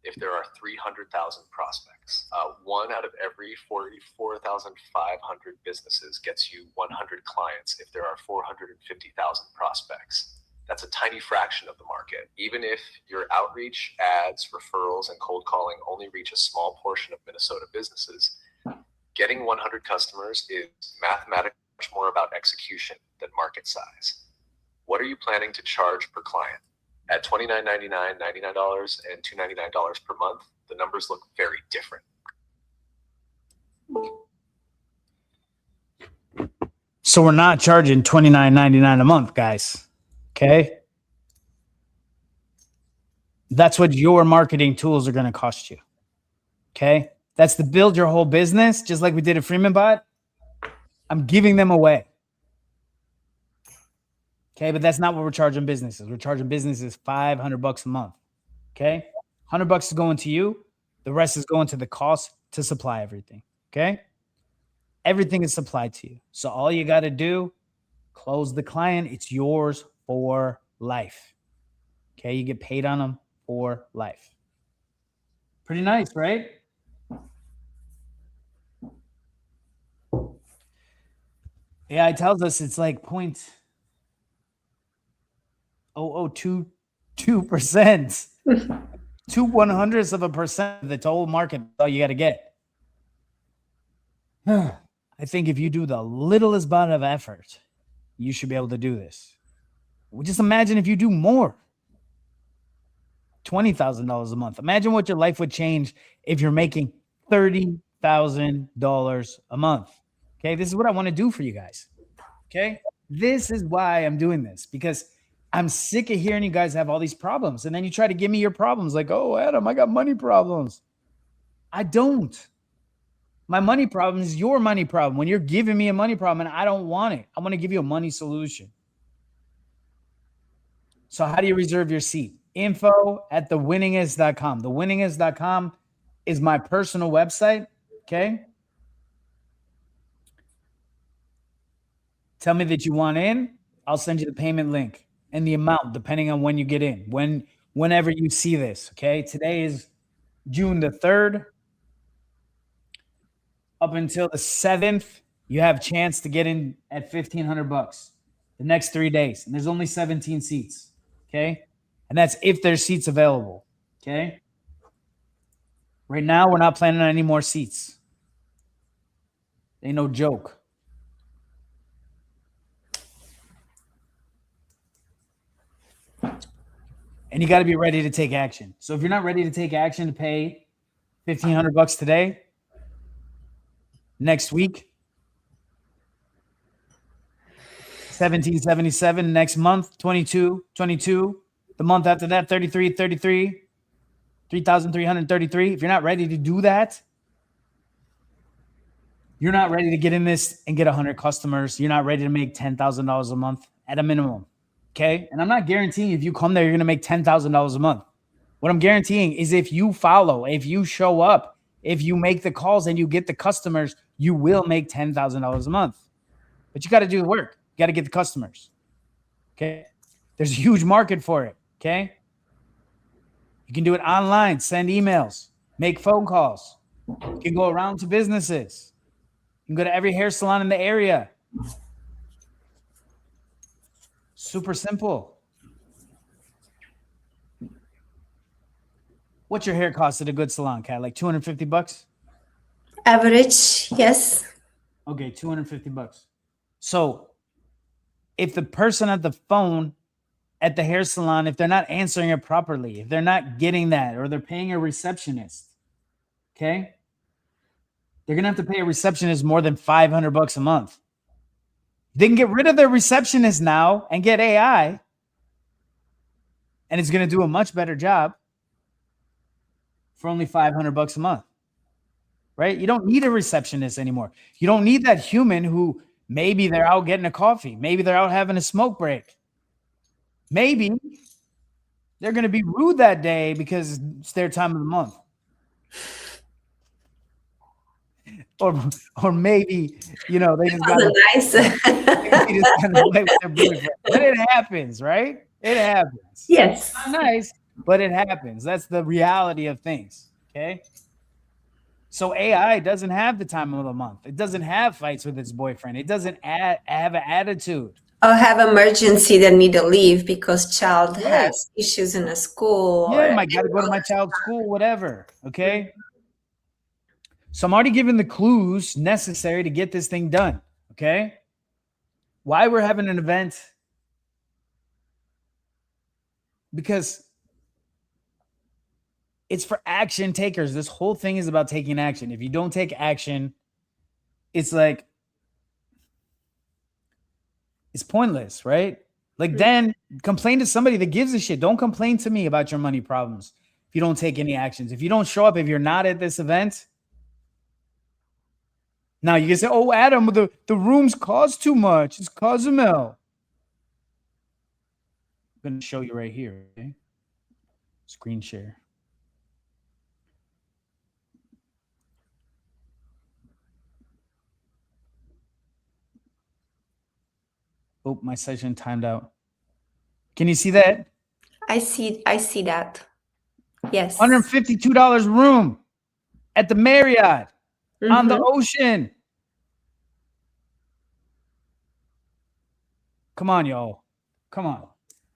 Speaker 3: if there are 300,000 prospects. 1 out of every 44,500 businesses gets you 100 clients if there are 450,000 prospects. That's a tiny fraction of the market. Even if your outreach, ads, referrals, and cold calling only reach a small portion of Minnesota businesses, getting 100 customers is mathematically much more about execution than market size. What are you planning to charge per client? At $29.99, $99, and $299 per month, the numbers look very different.
Speaker 1: So we're not charging $29.99 a month, guys. Okay. That's what your marketing tools are going to cost you. Okay. That's to build your whole business, just like we did at Freemanbot. I'm giving them away. Okay. But that's not what we're charging businesses. We're charging businesses $500 a month. Okay. $100 is going to you. The rest is going to the cost to supply everything. Okay. Everything is supplied to you. So all you got to do, close the client. It's yours for life. Okay. You get paid on them for life. Pretty nice, right? AI tells us it's like 0.0022%. 0.02% of the total market. That's all you got to get. I think if you do the littlest amount of effort, you should be able to do this. Just imagine if you do more. $20,000 a month. Imagine what your life would change if you're making $30,000 a month. Okay, this is what I want to do for you guys. Okay, this is why I'm doing this, because I'm sick of hearing you guys have all these problems. And then you try to give me your problems like, oh, Adam, I got money problems. I don't. My money problem is your money problem. When you're giving me a money problem and I don't want it, I want to give you a money solution. So how do you reserve your seat? info@thewinningest.com. Thewinningest.com is my personal website. Okay. Tell me that you want in. I'll send you the payment link and the amount, depending on when you get in, whenever you see this. Okay. Today is June the 3rd. Up until the 7th, you have a chance to get in at $1,500 the next 3 days. And there's only 17 seats. Okay. And that's if there's seats available. Okay. Right now, we're not planning on any more seats. Ain't no joke. And you got to be ready to take action. So if you're not ready to take action to pay $1,500 today, next week, $1,777 next month, $2,222. The month after that, $3,333, $3,333. If you're not ready to do that, you're not ready to get in this and get 100 customers. You're not ready to make $10,000 a month at a minimum. Okay. And I'm not guaranteeing if you come there, you're going to make $10,000 a month. What I'm guaranteeing is if you follow, if you show up, if you make the calls and you get the customers, you will make $10,000 a month. But you got to do the work. You got to get the customers. Okay. There's a huge market for it. Okay. You can do it online, send emails, make phone calls. You can go around to businesses. You can go to every hair salon in the area. Super simple. What's your hair cost at a good salon, Kat? Like $250?
Speaker 2: Average, yes.
Speaker 1: Okay, $250. So if the person at the phone at the hair salon, if they're not answering it properly, if they're not getting that, or they're paying a receptionist, okay, they're going to have to pay a receptionist more than $500 a month. They can get rid of their receptionist now and get AI, and it's going to do a much better job for only $500 a month, right? You don't need a receptionist anymore. You don't need that human who maybe they're out getting a coffee. Maybe they're out having a smoke break. Maybe they're going to be rude that day because it's their time of the month. Or maybe, you know, they just got
Speaker 2: nice.
Speaker 1: maybe just kind of play with their boyfriend. But it happens, right? It happens.
Speaker 2: Yes.
Speaker 1: It's not nice, but it happens. That's the reality of things. Okay. So AI doesn't have the time of the month. It doesn't have fights with its boyfriend. It doesn't have an attitude.
Speaker 2: Or have emergency that need to leave because child has issues in a school.
Speaker 1: Yeah, I got to go to my child's school, whatever. Okay. So I'm already giving the clues necessary to get this thing done. Okay. Why we're having an event? Because it's for action takers. This whole thing is about taking action. If you don't take action, it's like It's pointless, right? Like then complain to somebody that gives a shit. Don't complain to me about your money problems if you don't take any actions. If you don't show up, if you're not at this event. Now you can say, oh, Adam, the rooms cost too much. It's Cozumel. I'm going to show you right here. Okay? Screen share. Oh, my session timed out. Can you see that?
Speaker 2: I see that. Yes.
Speaker 1: $152 room at the Marriott on the ocean. Come on, y'all. Come on.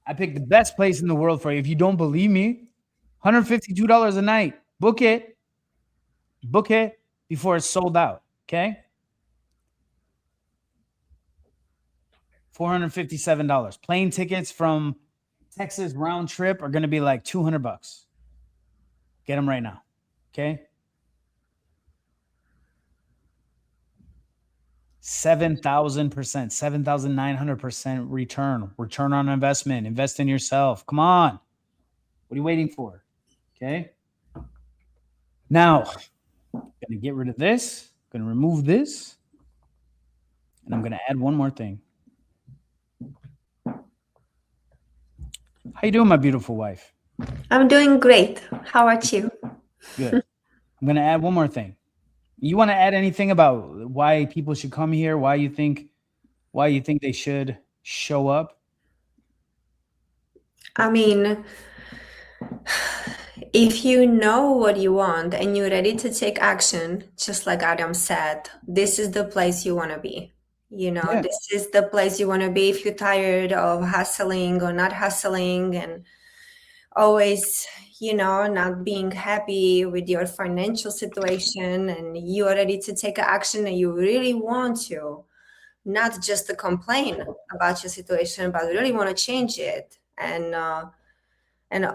Speaker 1: I picked the best place in the world for you. If you don't believe me, $152 a night. Book it. Book it before it's sold out. Okay? $457. Plane tickets from Texas round trip are going to be like $200. Get them right now. Okay? 7,000%, 7,900% return on investment. Invest in yourself. Come on. What are you waiting for? Okay. Now, I'm going to get rid of this. I'm going to remove this. And I'm going to add one more thing. How you doing, my beautiful wife?
Speaker 2: I'm doing great. How about you?
Speaker 1: Good. I'm going to add one more thing. You want to add anything about why people should come here? Why you think they should show up?
Speaker 2: I mean, if you know what you want and you're ready to take action, just like Adam said, this is the place you want to be. This is the place you want to be if you're tired of hustling or not hustling and always, not being happy with your financial situation, and you are ready to take action and you really want to, not just to complain about your situation, but really want to change it. And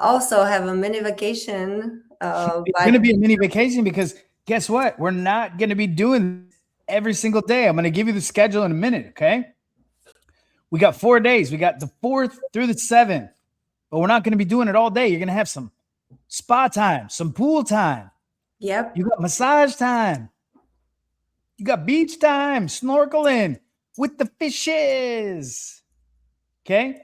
Speaker 2: also have a mini vacation.
Speaker 1: It's going to be a mini vacation because guess what? We're not going to be doing this every single day. I'm going to give you the schedule in a minute, okay? We got 4 days. We got the 4th through the 7th, but we're not going to be doing it all day. You're going to have some spa time, some pool time.
Speaker 2: Yep.
Speaker 1: You got massage time. You got beach time, snorkeling with the fishes. Okay?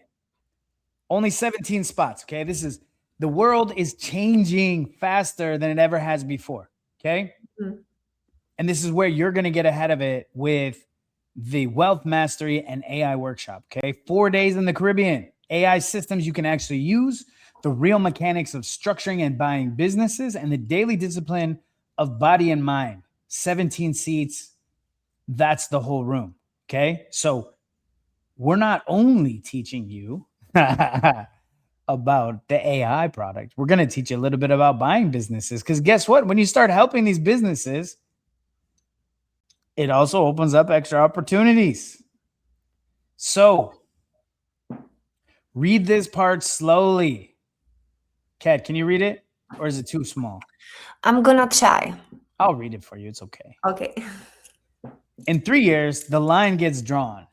Speaker 1: Only 17 spots, okay? The world is changing faster than it ever has before, okay? Mm-hmm. And this is where you're going to get ahead of it with the Wealth Mastery and AI Workshop, okay? 4 days in the Caribbean, AI systems you can actually use, the real mechanics of structuring and buying businesses, and the daily discipline of body and mind. 17 seats, that's the whole room, okay? So we're not only teaching you about the AI product, we're going to teach you a little bit about buying businesses, because guess what? When you start helping these businesses, it also opens up extra opportunities. So read this part slowly. Kat, can you read it? Or is it too small?
Speaker 2: I'm going to try.
Speaker 1: I'll read it for you. It's okay.
Speaker 2: Okay.
Speaker 1: In 3 years, the line gets drawn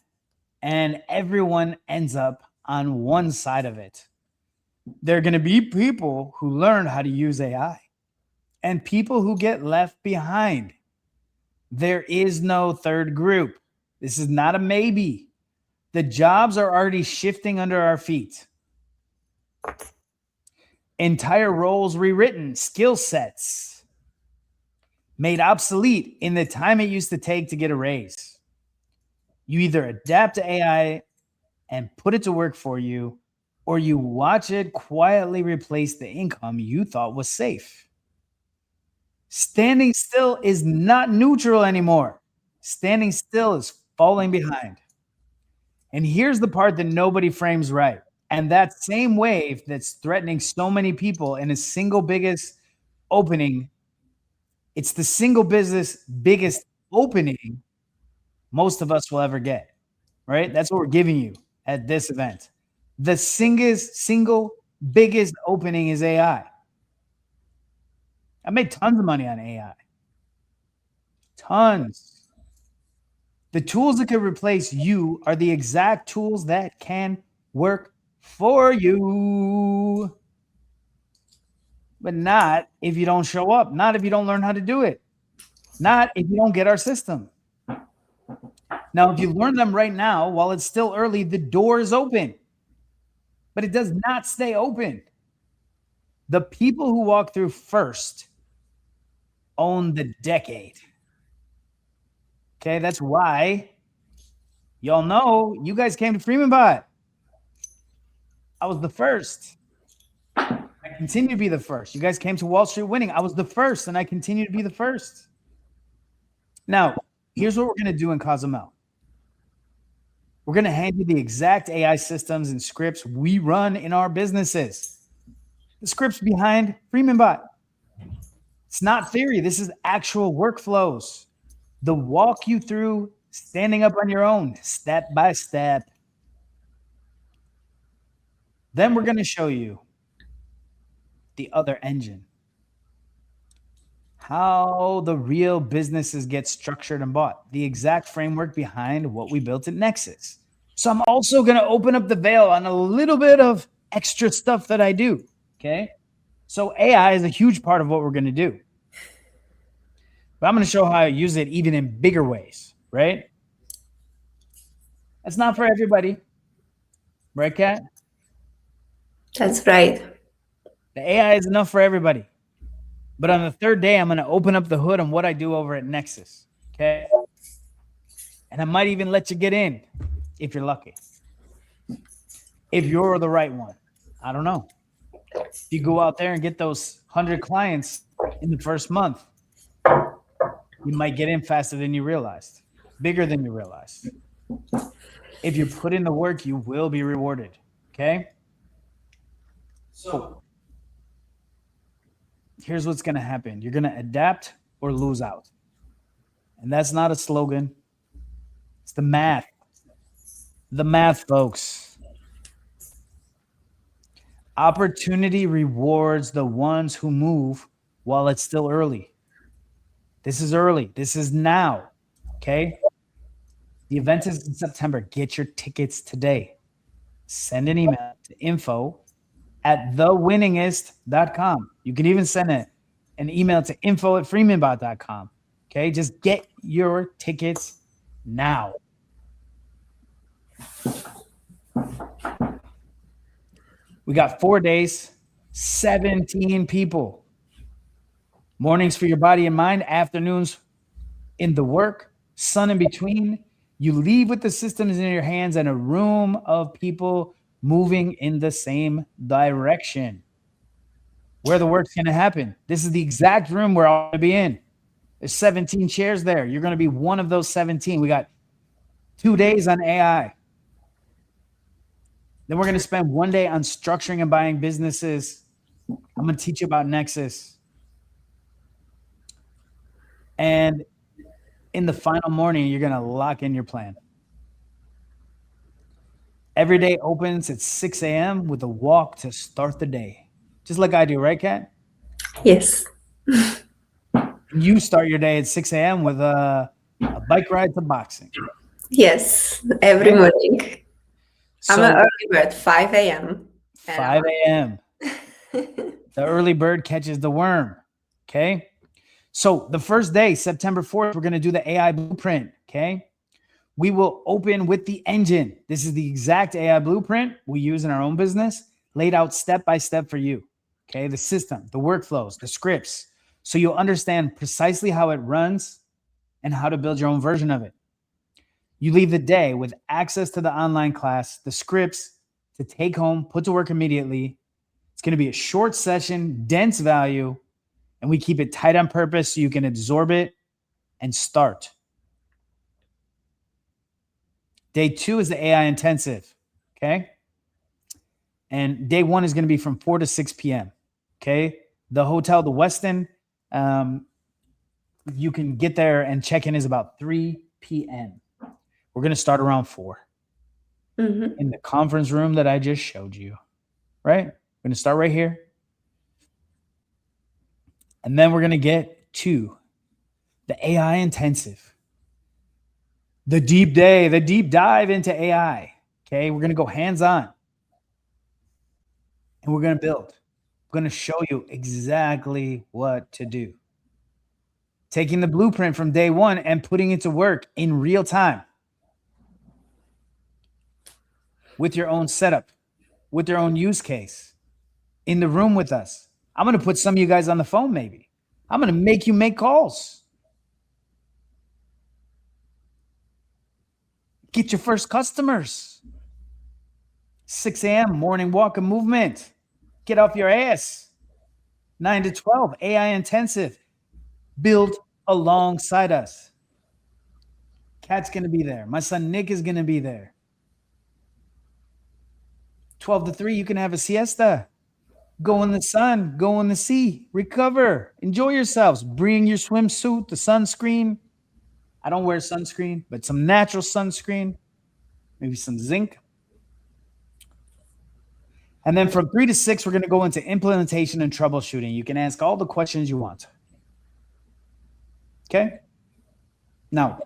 Speaker 1: and everyone ends up on one side of it. There are going to be people who learn how to use AI and people who get left behind. There is no third group. This is not a maybe. The jobs are already shifting under our feet. Entire roles rewritten, skill sets made obsolete in the time it used to take to get a raise. You either adapt to AI and put it to work for you, or you watch it quietly replace the income you thought was safe. Standing still is not neutral anymore. Standing still is falling behind. And here's the part that nobody frames right. And that same wave that's threatening so many people in a single biggest opening, it's the single biggest opening most of us will ever get, right? That's what we're giving you at this event. The single biggest opening is AI. I made tons of money on AI. Tons. The tools that can replace you are the exact tools that can work for you. But not if you don't show up, not if you don't learn how to do it, not if you don't get our system. Now, if you learn them right now, while it's still early, the door is open, but it does not stay open. The people who walk through first own the decade. Okay, that's why y'all know you guys came to Freemanbot. I was the first. I continue to be the first. You guys came to Wall Street Winning. I was the first, and I continue to be the first. Now, here's what we're going to do in Cozumel. We're going to hand you the exact AI systems and scripts we run in our businesses. The scripts behind Freemanbot. It's not theory. This is actual workflows. The walk you through standing up on your own, step by step. Then we're going to show you the other engine. How the real businesses get structured and bought. The exact framework behind what we built at Nexus. So I'm also going to open up the veil on a little bit of extra stuff that I do. Okay. So AI is a huge part of what we're going to do. But I'm going to show how I use it even in bigger ways, right? That's not for everybody. Right, Kat?
Speaker 2: That's right.
Speaker 1: The AI is enough for everybody. But on the third day, I'm going to open up the hood on what I do over at Nexus. Okay. And I might even let you get in if you're lucky. If you're the right one. I don't know. If you go out there and get those 100 clients in the first month, you might get in faster than you realized, bigger than you realized. If you put in the work, you will be rewarded. Okay. So here's what's going to happen. You're going to adapt or lose out. And that's not a slogan. It's the math. The math, folks. Opportunity rewards the ones who move while it's still early. This is early. This is now. Okay. The event is in September. Get your tickets today. Send an email to info@thewinningest.com. You can even send an email to info@freemanbot.com. Okay. Just get your tickets now. We got 4 days, 17 people. Mornings for your body and mind, afternoons in the work, sun in between. You leave with the systems in your hands and a room of people moving in the same direction. Where the work's going to happen. This is the exact room we're all going to be in. There's 17 chairs there. You're going to be one of those 17. We got 2 days on AI. Then we're going to spend 1 day on structuring and buying businesses. I'm going to teach you about Nexus. And in the final morning, you're going to lock in your plan. Every day opens at 6 a.m. with a walk to start the day. Just like I do, right, Kat?
Speaker 2: Yes.
Speaker 1: You start your day at 6 a.m. with a bike ride to boxing.
Speaker 2: Yes, every morning.
Speaker 1: So,
Speaker 2: I'm an early bird, 5 a.m.
Speaker 1: 5 a.m. The early bird catches the worm. Okay. So the first day, September 4th, we're going to do the AI blueprint. Okay. We will open with the engine. This is the exact AI blueprint we use in our own business, laid out step by step for you. Okay. The system, the workflows, the scripts. So you'll understand precisely how it runs and how to build your own version of it. You leave the day with access to the online class, the scripts to take home, put to work immediately. It's going to be a short session, dense value, and we keep it tight on purpose so you can absorb it and start. Day 2 is the AI intensive, okay? And day 1 is going to be from 4 to 6 p.m., okay? The hotel, the Westin, you can get there and check-in is about 3 p.m. We're going to start around 4 in the conference room that I just showed you, right? We're going to start right here. And then we're going to get to the AI intensive. the deep dive into AI. Okay, we're going to go hands-on. And we're going to build. I'm going to show you exactly what to do. Taking the blueprint from day one and putting it to work in real time with your own setup, with your own use case, in the room with us. I'm going to put some of you guys on the phone maybe. I'm going to make you make calls. Get your first customers. 6 a.m. morning walk and movement. Get off your ass. 9 to 12, AI intensive. Build alongside us. Kat's going to be there. My son Nick is going to be there. 12 to 3, you can have a siesta. Go in the sun, go in the sea, recover, enjoy yourselves. Bring your swimsuit, the sunscreen. I don't wear sunscreen, but some natural sunscreen, maybe some zinc. And then from 3 to 6, we're going to go into implementation and troubleshooting. You can ask all the questions you want. Okay? Now,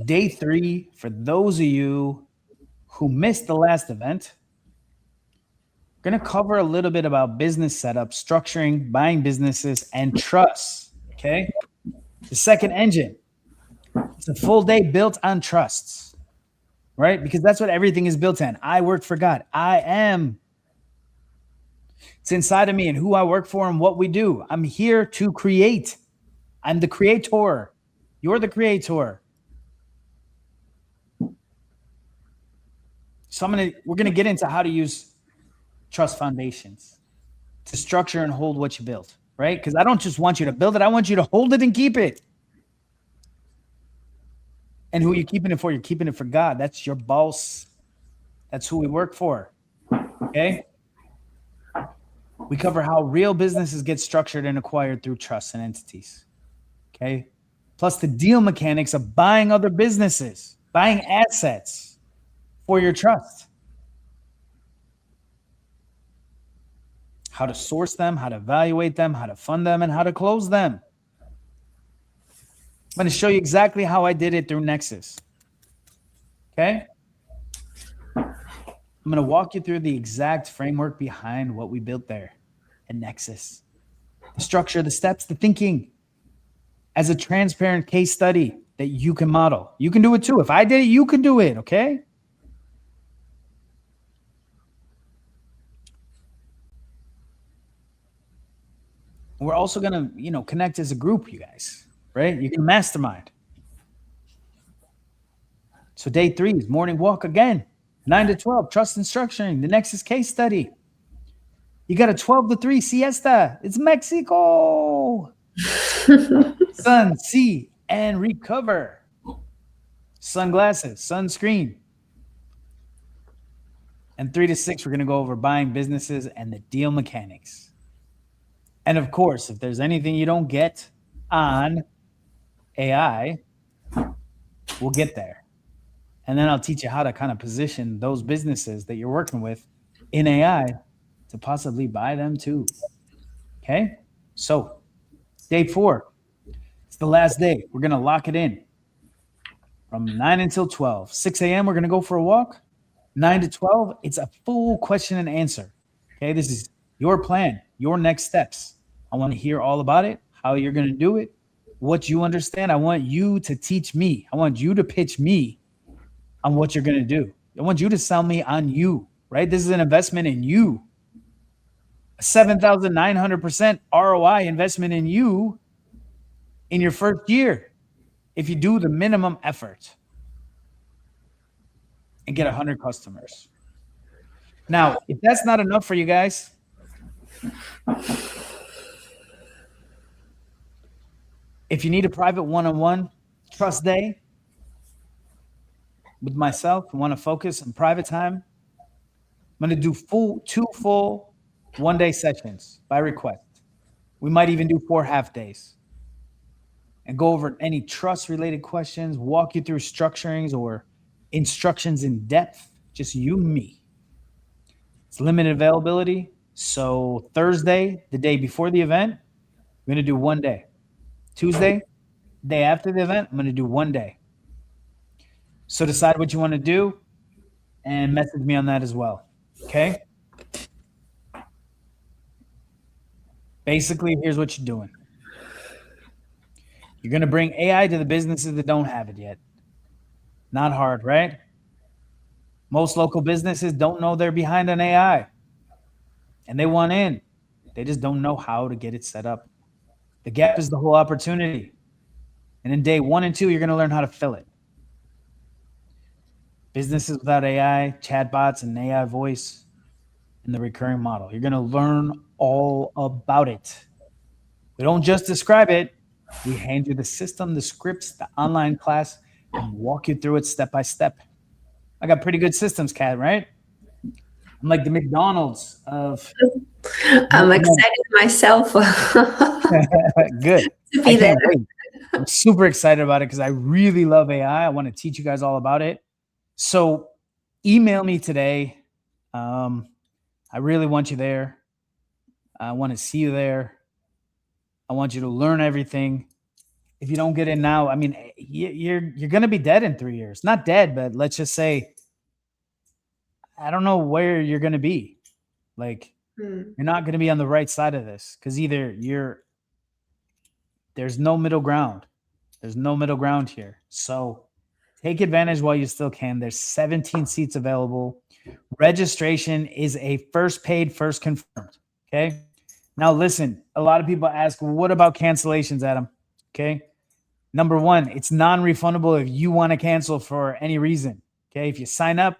Speaker 1: day 3, for those of you who missed the last event, we're going to cover a little bit about business setup, structuring, buying businesses, and trust. Okay? The second engine. It's a full day built on trusts, right? Because that's what everything is built on. I work for God. I am. It's inside of me and who I work for and what we do. I'm here to create. I'm the creator. You're the creator. So we're going to get into how to use trust foundations to structure and hold what you build, right? Because I don't just want you to build it. I want you to hold it and keep it. And who are you keeping it for? You're keeping it for God. That's your boss. That's who we work for. Okay? We cover how real businesses get structured and acquired through trusts and entities. Okay? Plus the deal mechanics of buying other businesses, buying assets for your trust. How to source them, how to evaluate them, how to fund them, and how to close them. I'm going to show you exactly how I did it through Nexus. Okay? I'm going to walk you through the exact framework behind what we built there at Nexus. The structure, the steps, the thinking as a transparent case study that you can model. You can do it too. If I did it, you can do it, okay? We're also going to, connect as a group, you guys, right? You can mastermind. So day 3 is morning walk again. 9 to 12, trust and structuring. The Nexus case study. You got a 12 to 3 siesta. It's Mexico. Sun, sea, and recover. Sunglasses, sunscreen. And 3 to 6, we're going to go over buying businesses and the deal mechanics. And of course, if there's anything you don't get on AI, we'll get there. And then I'll teach you how to kind of position those businesses that you're working with in AI to possibly buy them too. Okay? So, day 4. It's the last day. We're going to lock it in from 9 until 12. 6 a.m., we're going to go for a walk. 9 to 12, it's a full question and answer. Okay? This is your plan, your next steps. I want to hear all about it, how you're going to do it, what you understand. I want you to teach me. I want you to pitch me on what you're going to do. I want you to sell me on you, right? This is an investment in you. A 7,900% ROI investment in you in your first year if you do the minimum effort and get 100 customers. Now, if that's not enough for you guys, if you need a private one-on-one trust day with myself and want to focus on private time, I'm going to do 2 full one-day sessions by request. We might even do 4 half days and go over any trust-related questions, walk you through structurings or instructions in depth, just you and me. It's limited availability. So Thursday, the day before the event, we're going to do 1 day. Tuesday, day after the event, I'm going to do 1 day. So decide what you want to do and message me on that as well. Okay? Basically, here's what you're doing. You're going to bring AI to the businesses that don't have it yet. Not hard, right? Most local businesses don't know they're behind on AI and they want in. They just don't know how to get it set up. The gap is the whole opportunity. And in day 1 and 2, you're going to learn how to fill it. Businesses without AI, chatbots, and AI voice, and the recurring model. You're going to learn all about it. We don't just describe it. We hand you the system, the scripts, the online class, and walk you through it step by step. I got pretty good systems, Kat, right? I'm like the McDonald's of.
Speaker 2: I'm excited myself.
Speaker 1: Good.
Speaker 2: To
Speaker 1: I
Speaker 2: be there.
Speaker 1: can't wait. I'm super excited about it because I really love AI. I want to teach you guys all about it. So email me today. I really want you there. I want to see you there. I want you to learn everything. If you don't get in now, I mean, you're going to be dead in 3 years. Not dead, but let's just say, I don't know where you're going to be. Like, you're not going to be on the right side of this because either there's no middle ground. There's no middle ground here. So take advantage while you still can. There's 17 seats available. Registration is a first paid, first confirmed. Okay. Now, listen, a lot of people ask, well, what about cancellations, Adam? Okay. Number one, it's non-refundable if you want to cancel for any reason. Okay. If you sign up,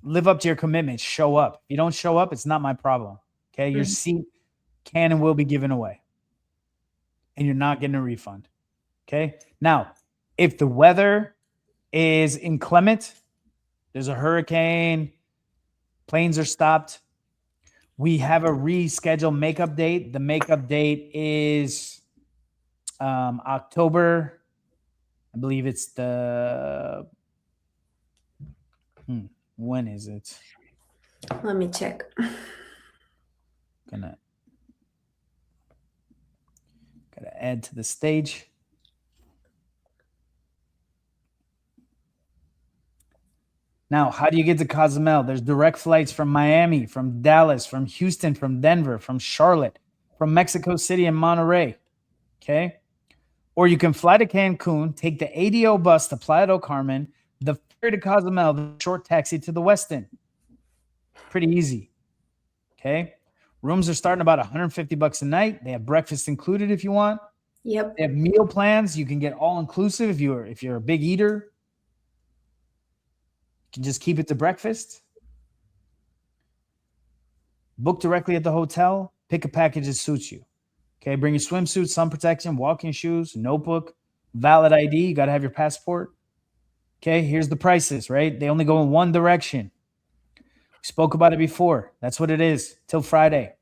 Speaker 1: live up to your commitment, show up. If you don't show up, it's not my problem. Okay. Your seat can and will be given away and you're not getting a refund. Okay. Now, if the weather is inclement, there's a hurricane, planes are stopped, we have a rescheduled makeup date. The makeup date is October. I believe it's the, when is it?
Speaker 2: Let me check.
Speaker 1: Gotta add to the stage. Now, how do you get to Cozumel? There's direct flights from Miami, from Dallas, from Houston, from Denver, from Charlotte, from Mexico City and Monterey. Okay. Or you can fly to Cancun, take the ADO bus to Playa del Carmen, the ferry to Cozumel, the short taxi to the Westin. Pretty easy. Okay. Rooms are starting about $150 a night. They have breakfast included if you want.
Speaker 2: Yep.
Speaker 1: They have meal plans. You can get all inclusive if you're a big eater. You can just keep it to breakfast. Book directly at the hotel. Pick a package that suits you. Okay, bring your swimsuit, sun protection, walking shoes, notebook, valid ID. You got to have your passport. Okay, here's the prices, right? They only go in one direction. We spoke about it before. That's what it is till Friday.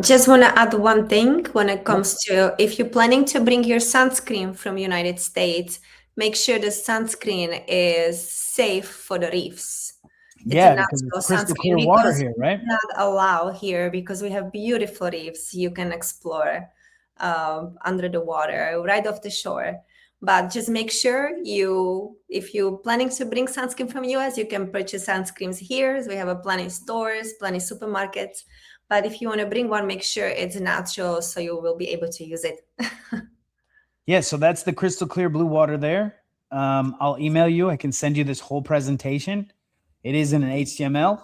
Speaker 2: Just want to add one thing when it comes to if you're planning to bring your sunscreen from United States, make sure the sunscreen is safe for the reefs.
Speaker 1: Yeah, because it's crystal clear water here, right?
Speaker 2: Not allow here because we have beautiful reefs you can explore under the water, right off the shore. But just make sure if you're planning to bring sunscreen from US, you can purchase sunscreens here. We have plenty stores, plenty supermarkets. But if you want to bring one, make sure it's natural so you will be able to use it.
Speaker 1: Yeah, so that's the crystal clear blue water there. I'll email you. I can send you this whole presentation. It is in an HTML.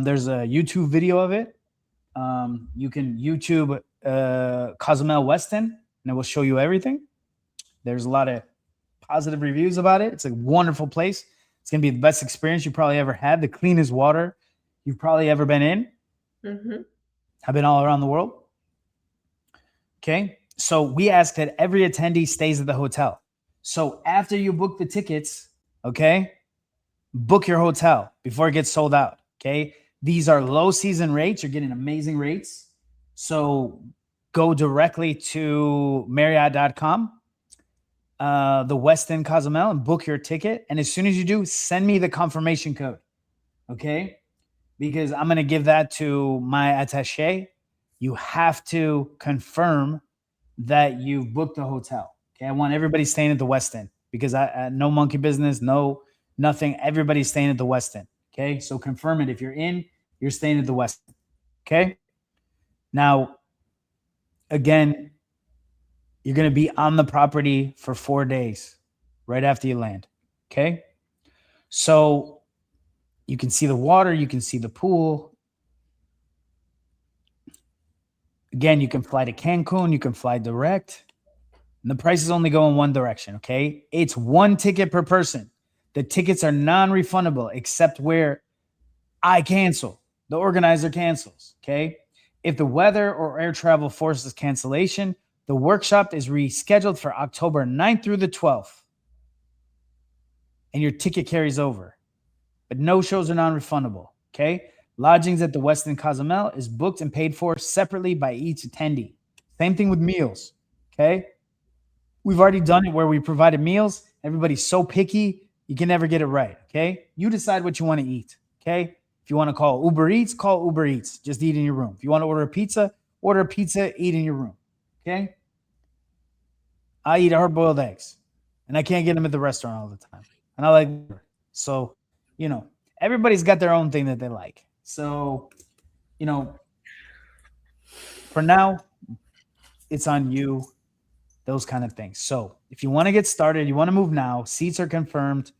Speaker 1: There's a YouTube video of it. You can YouTube Cozumel Westin, and it will show you everything. There's a lot of positive reviews about it. It's a wonderful place. It's going to be the best experience you probably ever had, the cleanest water you've probably ever been in.
Speaker 2: Mm-hmm.
Speaker 1: I've been all around the world. Okay. So we ask that every attendee stays at the hotel. So after you book the tickets, okay, book your hotel before it gets sold out. Okay. These are low season rates. You're getting amazing rates. So go directly to Marriott.com, the Westin Cozumel, and book your ticket. And as soon as you do, send me the confirmation code. Okay. Because I'm going to give that to my attaché. You have to confirm that you've booked a hotel. Okay. I want everybody staying at the Westin. because no monkey business, no nothing. Everybody's staying at the Westin. Okay, so confirm it. If you're in, you're staying at the Westin. Okay. Now, again, you're going to be on the property for 4 days right after you land. Okay. So you can see the water, you can see the pool. Again, you can fly to Cancun, you can fly direct. And the prices only go in one direction. Okay. It's one ticket per person. The tickets are non-refundable except where I cancel. The organizer cancels. Okay. If the weather or air travel forces cancellation, the workshop is rescheduled for October 9th through the 12th. And your ticket carries over. But no shows are non-refundable. Okay. Lodgings at the Westin Cozumel is booked and paid for separately by each attendee. Same thing with meals. Okay. We've already done it where we provided meals. Everybody's so picky, you can never get it right. Okay. You decide what you want to eat. Okay. If you want to call Uber Eats, call Uber Eats. Just eat in your room. If you want to order a pizza, eat in your room. Okay. I eat hard-boiled eggs, and I can't get them at the restaurant all the time. And I like, so, everybody's got their own thing that they like. So, for now, it's on you, those kind of things. So if you want to get started, you want to move now, seats are confirmed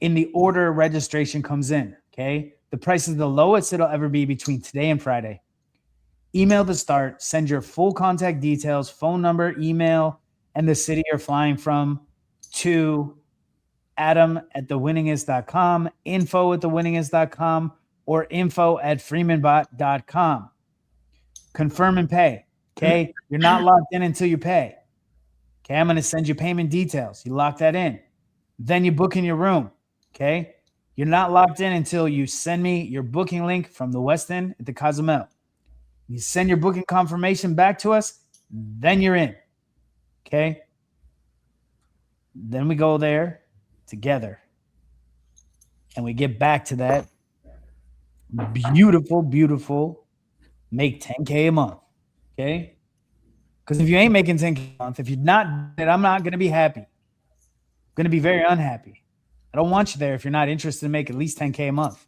Speaker 1: in the order registration comes in. Okay. The price is the lowest it'll ever be between today and Friday. Email to start, send your full contact details, phone number, email, and the city you're flying from to adam@thewinningest.com, info@thewinningest.com, or info@freemanbot.com. Confirm and pay. Okay. You're not locked in until you pay. Okay. I'm going to send you payment details. You lock that in. Then you book in your room. Okay. You're not locked in until you send me your booking link from the Westin at the Cozumel. You send your booking confirmation back to us. Then you're in. Okay. Then we go there together and we get back to that beautiful make 10K a month. Okay. Because if you ain't making 10K a month, if you're not, I'm not going to be happy. I'm going to be very unhappy. I don't want you there if you're not interested in make at least 10K a month.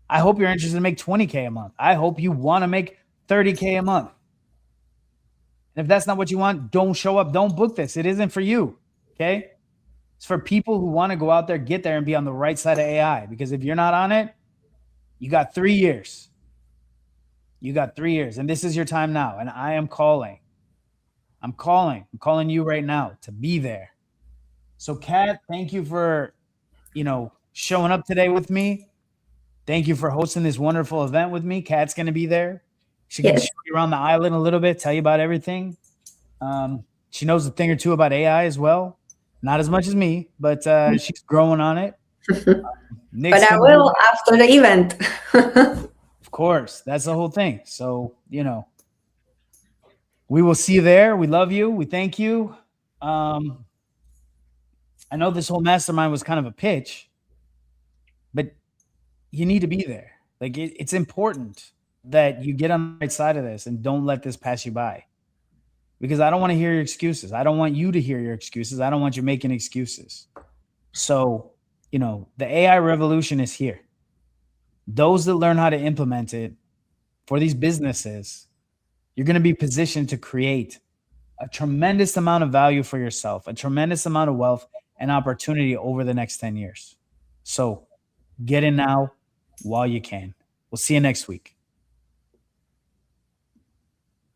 Speaker 1: I hope you're interested in make 20K a month. I hope you want to make 30K a month. And if that's not what you want, don't show up. Don't book this. It isn't for you. Okay. It's for people who want to go out there, get there, and be on the right side of AI. Because if you're not on it, you got 3 years. You got 3 years. And this is your time now. And I am calling. I'm calling you right now to be there. So Kat, thank you for, showing up today with me. Thank you for hosting this wonderful event with me. Kat's going to be there. She can show you around the island a little bit, tell you about everything. She knows a thing or two about AI as well. Not as much as me, but she's growing on it.
Speaker 2: But I will after the event.
Speaker 1: Of course. That's the whole thing. So, we will see you there. We love you. We thank you. I know this whole mastermind was kind of a pitch, but you need to be there. Like it's important that you get on the right side of this and don't let this pass you by. Because I don't want to hear your excuses. I don't want you to hear your excuses. I don't want you making excuses. So, the AI revolution is here. Those that learn how to implement it for these businesses, you're going to be positioned to create a tremendous amount of value for yourself, a tremendous amount of wealth and opportunity over the next 10 years. So get in now while you can. We'll see you next week.